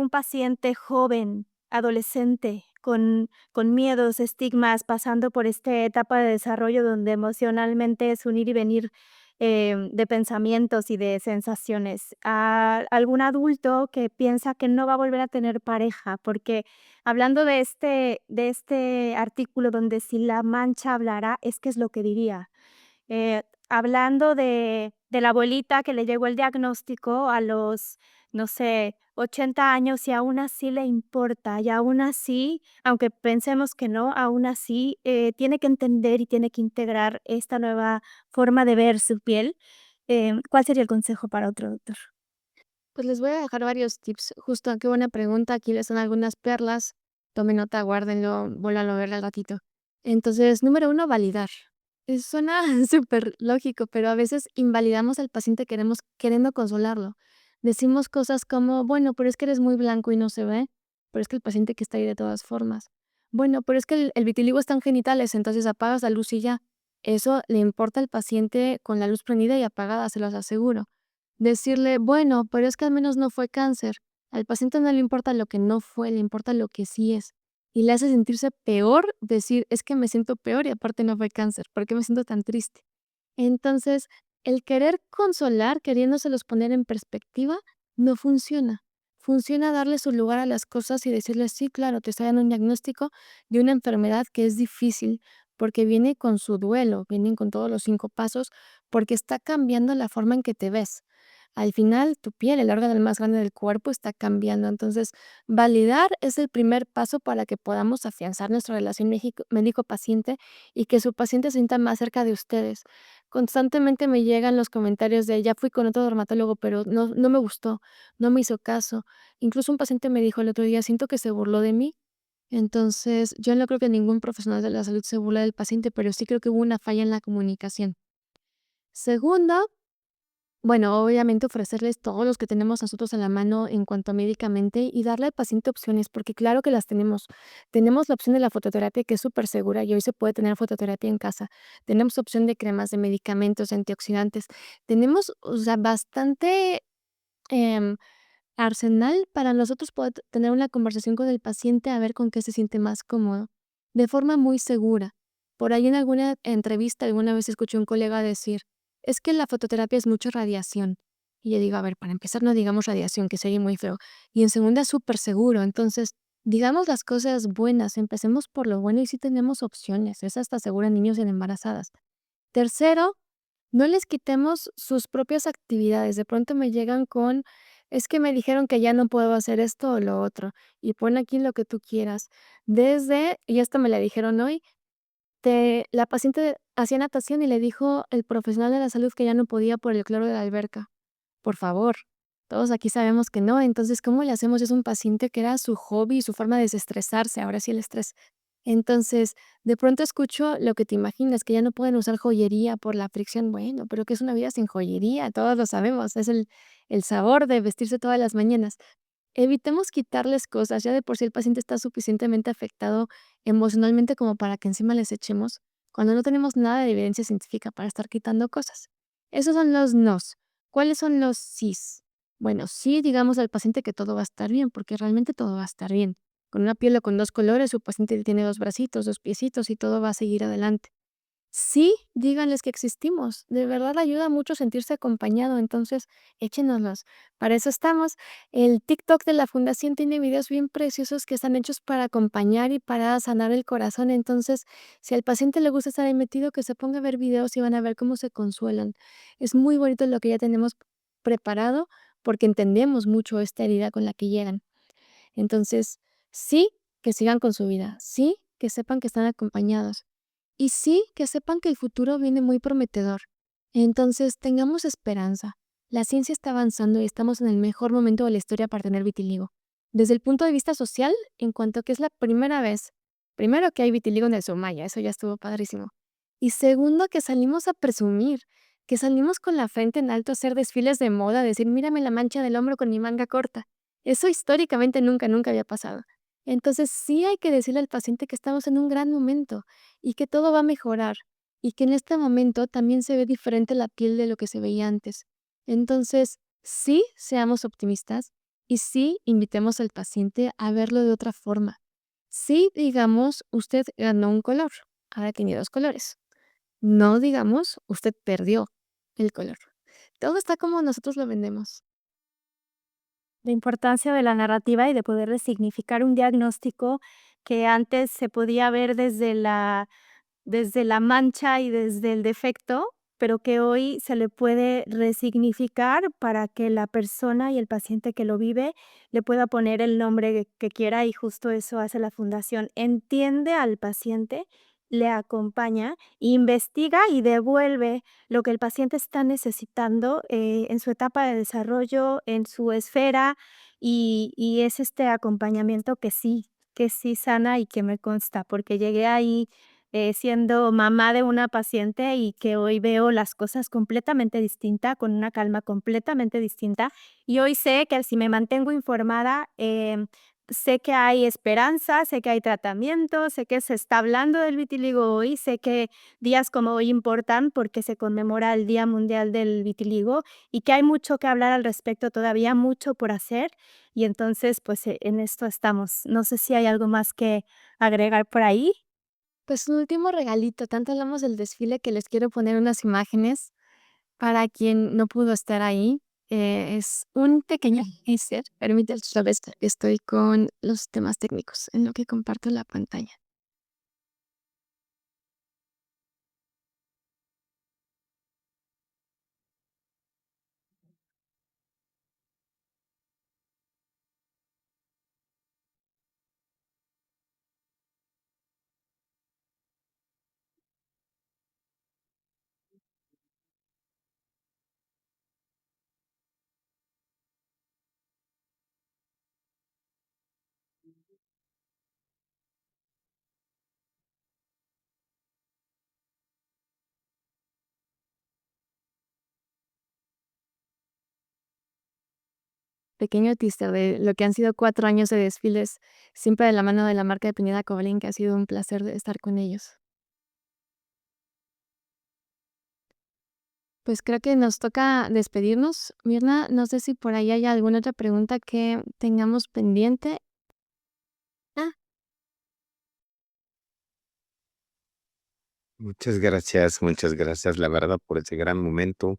paciente joven, adolescente con miedos, estigmas, pasando por esta etapa de desarrollo donde emocionalmente es un ir y venir, de pensamientos y de sensaciones. A algún adulto que piensa que no va a volver a tener pareja, porque hablando de este artículo donde si la mancha hablara, es que es lo que diría. Hablando de la abuelita que le llegó el diagnóstico a los, no sé, 80 años y aún así le importa, y aún así, aunque pensemos que no, aún así, tiene que entender y tiene que integrar esta nueva forma de ver su piel. ¿Cuál sería el consejo para otro doctor? Pues les voy a dejar varios tips. Justo, qué buena pregunta. Aquí les son algunas perlas. Tomen nota, guárdenlo, vuélvanlo a ver al ratito. Entonces, número uno, validar. Suena súper lógico, pero a veces invalidamos al paciente queriendo consolarlo. Decimos cosas como, bueno, pero es que eres muy blanco y no se ve, pero es que el paciente que está ahí de todas formas. Bueno, pero es que el vitiligo está en genitales, entonces apagas la luz y ya. Eso le importa al paciente con la luz prendida y apagada, se los aseguro. Decirle, bueno, pero es que al menos no fue cáncer. Al paciente no le importa lo que no fue, le importa lo que sí es. Y le hace sentirse peor decir, es que me siento peor y aparte no fue cáncer, ¿por qué me siento tan triste? Entonces, el querer consolar, queriéndoselos poner en perspectiva, no funciona. Funciona darle su lugar a las cosas y decirles, sí, claro, te está dando un diagnóstico de una enfermedad que es difícil, porque viene con su duelo, vienen con todos los 5 pasos, porque está cambiando la forma en que te ves. Al final, tu piel, el órgano más grande del cuerpo, está cambiando. Entonces, validar es el primer paso para que podamos afianzar nuestra relación médico-paciente y que su paciente se sienta más cerca de ustedes. Constantemente me llegan los comentarios de: "Ya fui con otro dermatólogo, pero no me gustó, no me hizo caso". Incluso un paciente me dijo el otro día: "Siento que se burló de mí". Entonces, yo no creo que ningún profesional de la salud se burle del paciente, pero sí creo que hubo una falla en la comunicación. Segundo, bueno, obviamente ofrecerles todos los que tenemos nosotros a la mano en cuanto a médicamente y darle al paciente opciones, porque claro que las tenemos. Tenemos la opción de la fototerapia que es súper segura y hoy se puede tener fototerapia en casa. Tenemos opción de cremas, de medicamentos, de antioxidantes. Tenemos, o sea, bastante em, arsenal para nosotros poder tener una conversación con el paciente a ver con qué se siente más cómodo, de forma muy segura. Por ahí en alguna entrevista alguna vez escuché a un colega decir, es que la fototerapia es mucha radiación. Y yo digo, a ver, para empezar no digamos radiación, que sería muy feo. Y en segunda es súper seguro. Entonces, digamos las cosas buenas, empecemos por lo bueno y sí tenemos opciones. Es hasta segura en niños y en embarazadas. Tercero, no les quitemos sus propias actividades. De pronto me llegan con, es que me dijeron que ya no puedo hacer esto o lo otro, y pon aquí lo que tú quieras. Desde, y esto me la dijeron hoy, la paciente hacía natación y le dijo el profesional de la salud que ya no podía por el cloro de la alberca. Por favor, todos aquí sabemos que no, entonces, ¿cómo le hacemos? Es un paciente que era su hobby y su forma de desestresarse, ahora sí el estrés. Entonces, de pronto escucho lo que te imaginas, que ya no pueden usar joyería por la fricción. Bueno, pero ¿qué es una vida sin joyería? Todos lo sabemos, es el sabor de vestirse todas las mañanas. Evitemos quitarles cosas, ya de por sí el paciente está suficientemente afectado emocionalmente como para que encima les echemos, cuando no tenemos nada de evidencia científica para estar quitando cosas. Esos son los nos. ¿Cuáles son los sís? Bueno, sí digamos al paciente que todo va a estar bien, porque realmente todo va a estar bien. Con una piel o con 2 colores, su paciente tiene 2 bracitos, 2 piecitos y todo va a seguir adelante. Sí, díganles que existimos. De verdad ayuda mucho sentirse acompañado, entonces échenoslos. Para eso estamos. El TikTok de la fundación tiene videos bien preciosos que están hechos para acompañar y para sanar el corazón. Entonces, si al paciente le gusta estar ahí metido, que se ponga a ver videos y van a ver cómo se consuelan. Es muy bonito lo que ya tenemos preparado porque entendemos mucho esta herida con la que llegan. Entonces, sí, que sigan con su vida. Sí, que sepan que están acompañados. Y sí, que sepan que el futuro viene muy prometedor. Entonces, tengamos esperanza. La ciencia está avanzando y estamos en el mejor momento de la historia para tener vitiligo. Desde el punto de vista social, en cuanto a que es la primera vez, primero que hay vitiligo en el Sumaya, eso ya estuvo padrísimo. Y segundo, que salimos a presumir, que salimos con la frente en alto a hacer desfiles de moda, a decir, mírame la mancha del hombro con mi manga corta. Eso históricamente nunca había pasado. Entonces, sí hay que decirle al paciente que estamos en un gran momento y que todo va a mejorar y que en este momento también se ve diferente la piel de lo que se veía antes. Entonces, sí, seamos optimistas y sí invitemos al paciente a verlo de otra forma. Sí, digamos, usted ganó un color, ahora tiene 2 colores. No digamos, usted perdió el color. Todo está como nosotros lo vendemos. La importancia de la narrativa y de poder resignificar un diagnóstico que antes se podía ver desde la mancha y desde el defecto, pero que hoy se le puede resignificar para que la persona y el paciente que lo vive le pueda poner el nombre que quiera, y justo eso hace la fundación. Entiende al paciente, le acompaña, investiga y devuelve lo que el paciente está necesitando, en su etapa de desarrollo, en su esfera, y es este acompañamiento que sí sana y que me consta, porque llegué ahí siendo mamá de una paciente y que hoy veo las cosas completamente distinta, con una calma completamente distinta. Y hoy sé que si me mantengo informada, sé que hay esperanza, sé que hay tratamiento, sé que se está hablando del vitiligo hoy, sé que días como hoy importan porque se conmemora el Día Mundial del Vitiligo y que hay mucho que hablar al respecto todavía, mucho por hacer. Y entonces, pues en esto estamos. No sé si hay algo más que agregar por ahí. Pues un último regalito, tanto hablamos del desfile que les quiero poner unas imágenes para quien no pudo estar ahí. Es un pequeño teaser, permíteme sabes que estoy con los temas técnicos en lo que comparto la pantalla. Pequeño teaser de lo que han sido 4 años de desfiles, siempre de la mano de la marca de Pineda Cobalín, que ha sido un placer de estar con ellos. Pues creo que nos toca despedirnos. Mirna, no sé si por ahí hay alguna otra pregunta que tengamos pendiente. Ah, muchas gracias, la verdad, por ese gran momento.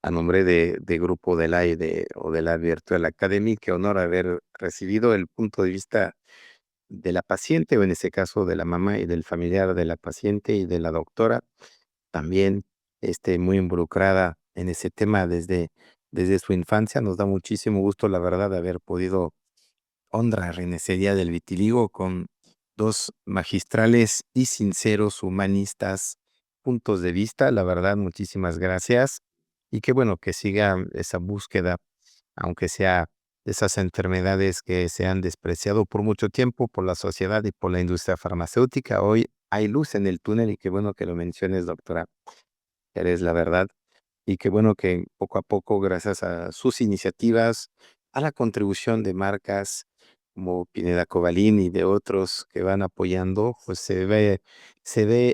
A nombre de Grupo Odela y de Odela Virtual Academy, qué honor haber recibido el punto de vista de la paciente, o en ese caso de la mamá y del familiar de la paciente y de la doctora, también muy involucrada en ese tema desde su infancia. Nos da muchísimo gusto, la verdad, de haber podido honrar en ese día del vitiligo con dos magistrales y sinceros humanistas puntos de vista. La verdad, muchísimas gracias. Y qué bueno que siga esa búsqueda, aunque sea de esas enfermedades que se han despreciado por mucho tiempo por la sociedad y por la industria farmacéutica. Hoy hay luz en el túnel y qué bueno que lo menciones, doctora. Eres la verdad. Y qué bueno que poco a poco, gracias a sus iniciativas, a la contribución de marcas como Pineda Cobalín y de otros que van apoyando, pues se ve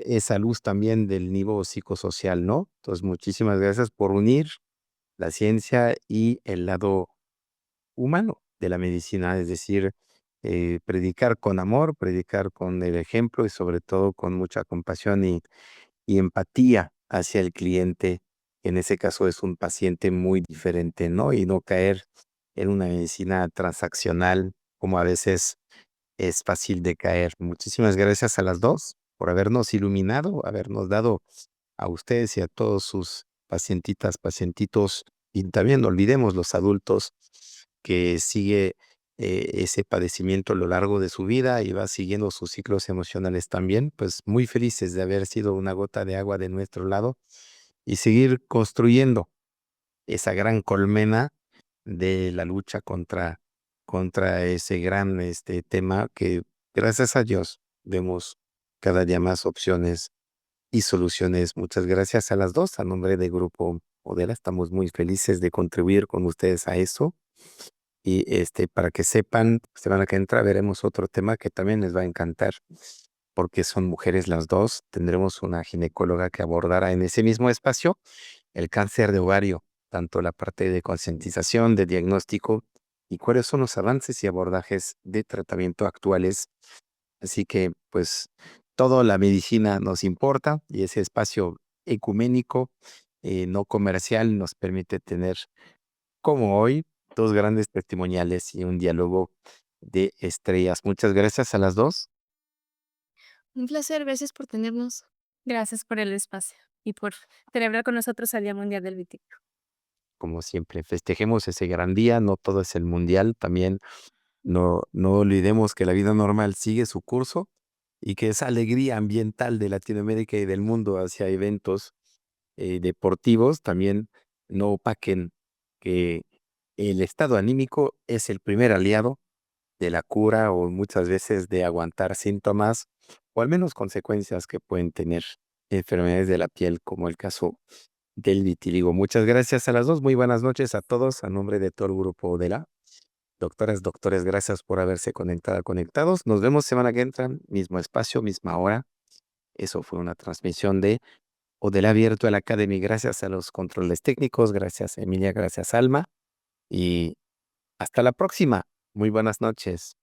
esa luz también del nivel psicosocial, ¿no? Entonces, muchísimas gracias por unir la ciencia y el lado humano de la medicina, es decir, predicar con amor, predicar con el ejemplo y sobre todo con mucha compasión y empatía hacia el cliente, que en ese caso es un paciente muy diferente, ¿no? Y no caer en una medicina transaccional, como a veces es fácil de caer. Muchísimas gracias a las dos por habernos iluminado, habernos dado a ustedes y a todos sus pacientitas, pacientitos, y también no olvidemos los adultos que sigue ese padecimiento a lo largo de su vida y va siguiendo sus ciclos emocionales también, pues muy felices de haber sido una gota de agua de nuestro lado y seguir construyendo esa gran colmena de la lucha contra ese gran tema que gracias a Dios vemos cada día más opciones y soluciones. Muchas gracias a las dos. A nombre de Grupo Modela, estamos muy felices de contribuir con ustedes a eso. Y para que sepan, semana que entra veremos otro tema que también les va a encantar, porque son mujeres las dos. Tendremos una ginecóloga que abordará en ese mismo espacio el cáncer de ovario, tanto la parte de concientización, de diagnóstico y cuáles son los avances y abordajes de tratamiento actuales Así que, pues, toda la medicina nos importa y ese espacio ecuménico, no comercial, nos permite tener, como hoy, dos grandes testimoniales y un diálogo de estrellas. Muchas gracias a las dos. Un placer, gracias por tenernos. Gracias por el espacio y por celebrar con nosotros el Día Mundial del Vitícola. Como siempre, festejemos ese gran día, no todo es el mundial, también no olvidemos que la vida normal sigue su curso y que esa alegría ambiental de Latinoamérica y del mundo hacia eventos deportivos también no opaquen que el estado anímico es el primer aliado de la cura o muchas veces de aguantar síntomas o al menos consecuencias que pueden tener enfermedades de la piel, como el caso del vitiligo. Muchas gracias a las dos. Muy buenas noches a todos. A nombre de todo el grupo de la doctoras, doctores, gracias por haberse conectados. Nos vemos semana que entra, mismo espacio, misma hora. Eso fue una transmisión de Odela Virtual Academy. Gracias a los controles técnicos, gracias Emilia, gracias Alma y hasta la próxima. Muy buenas noches.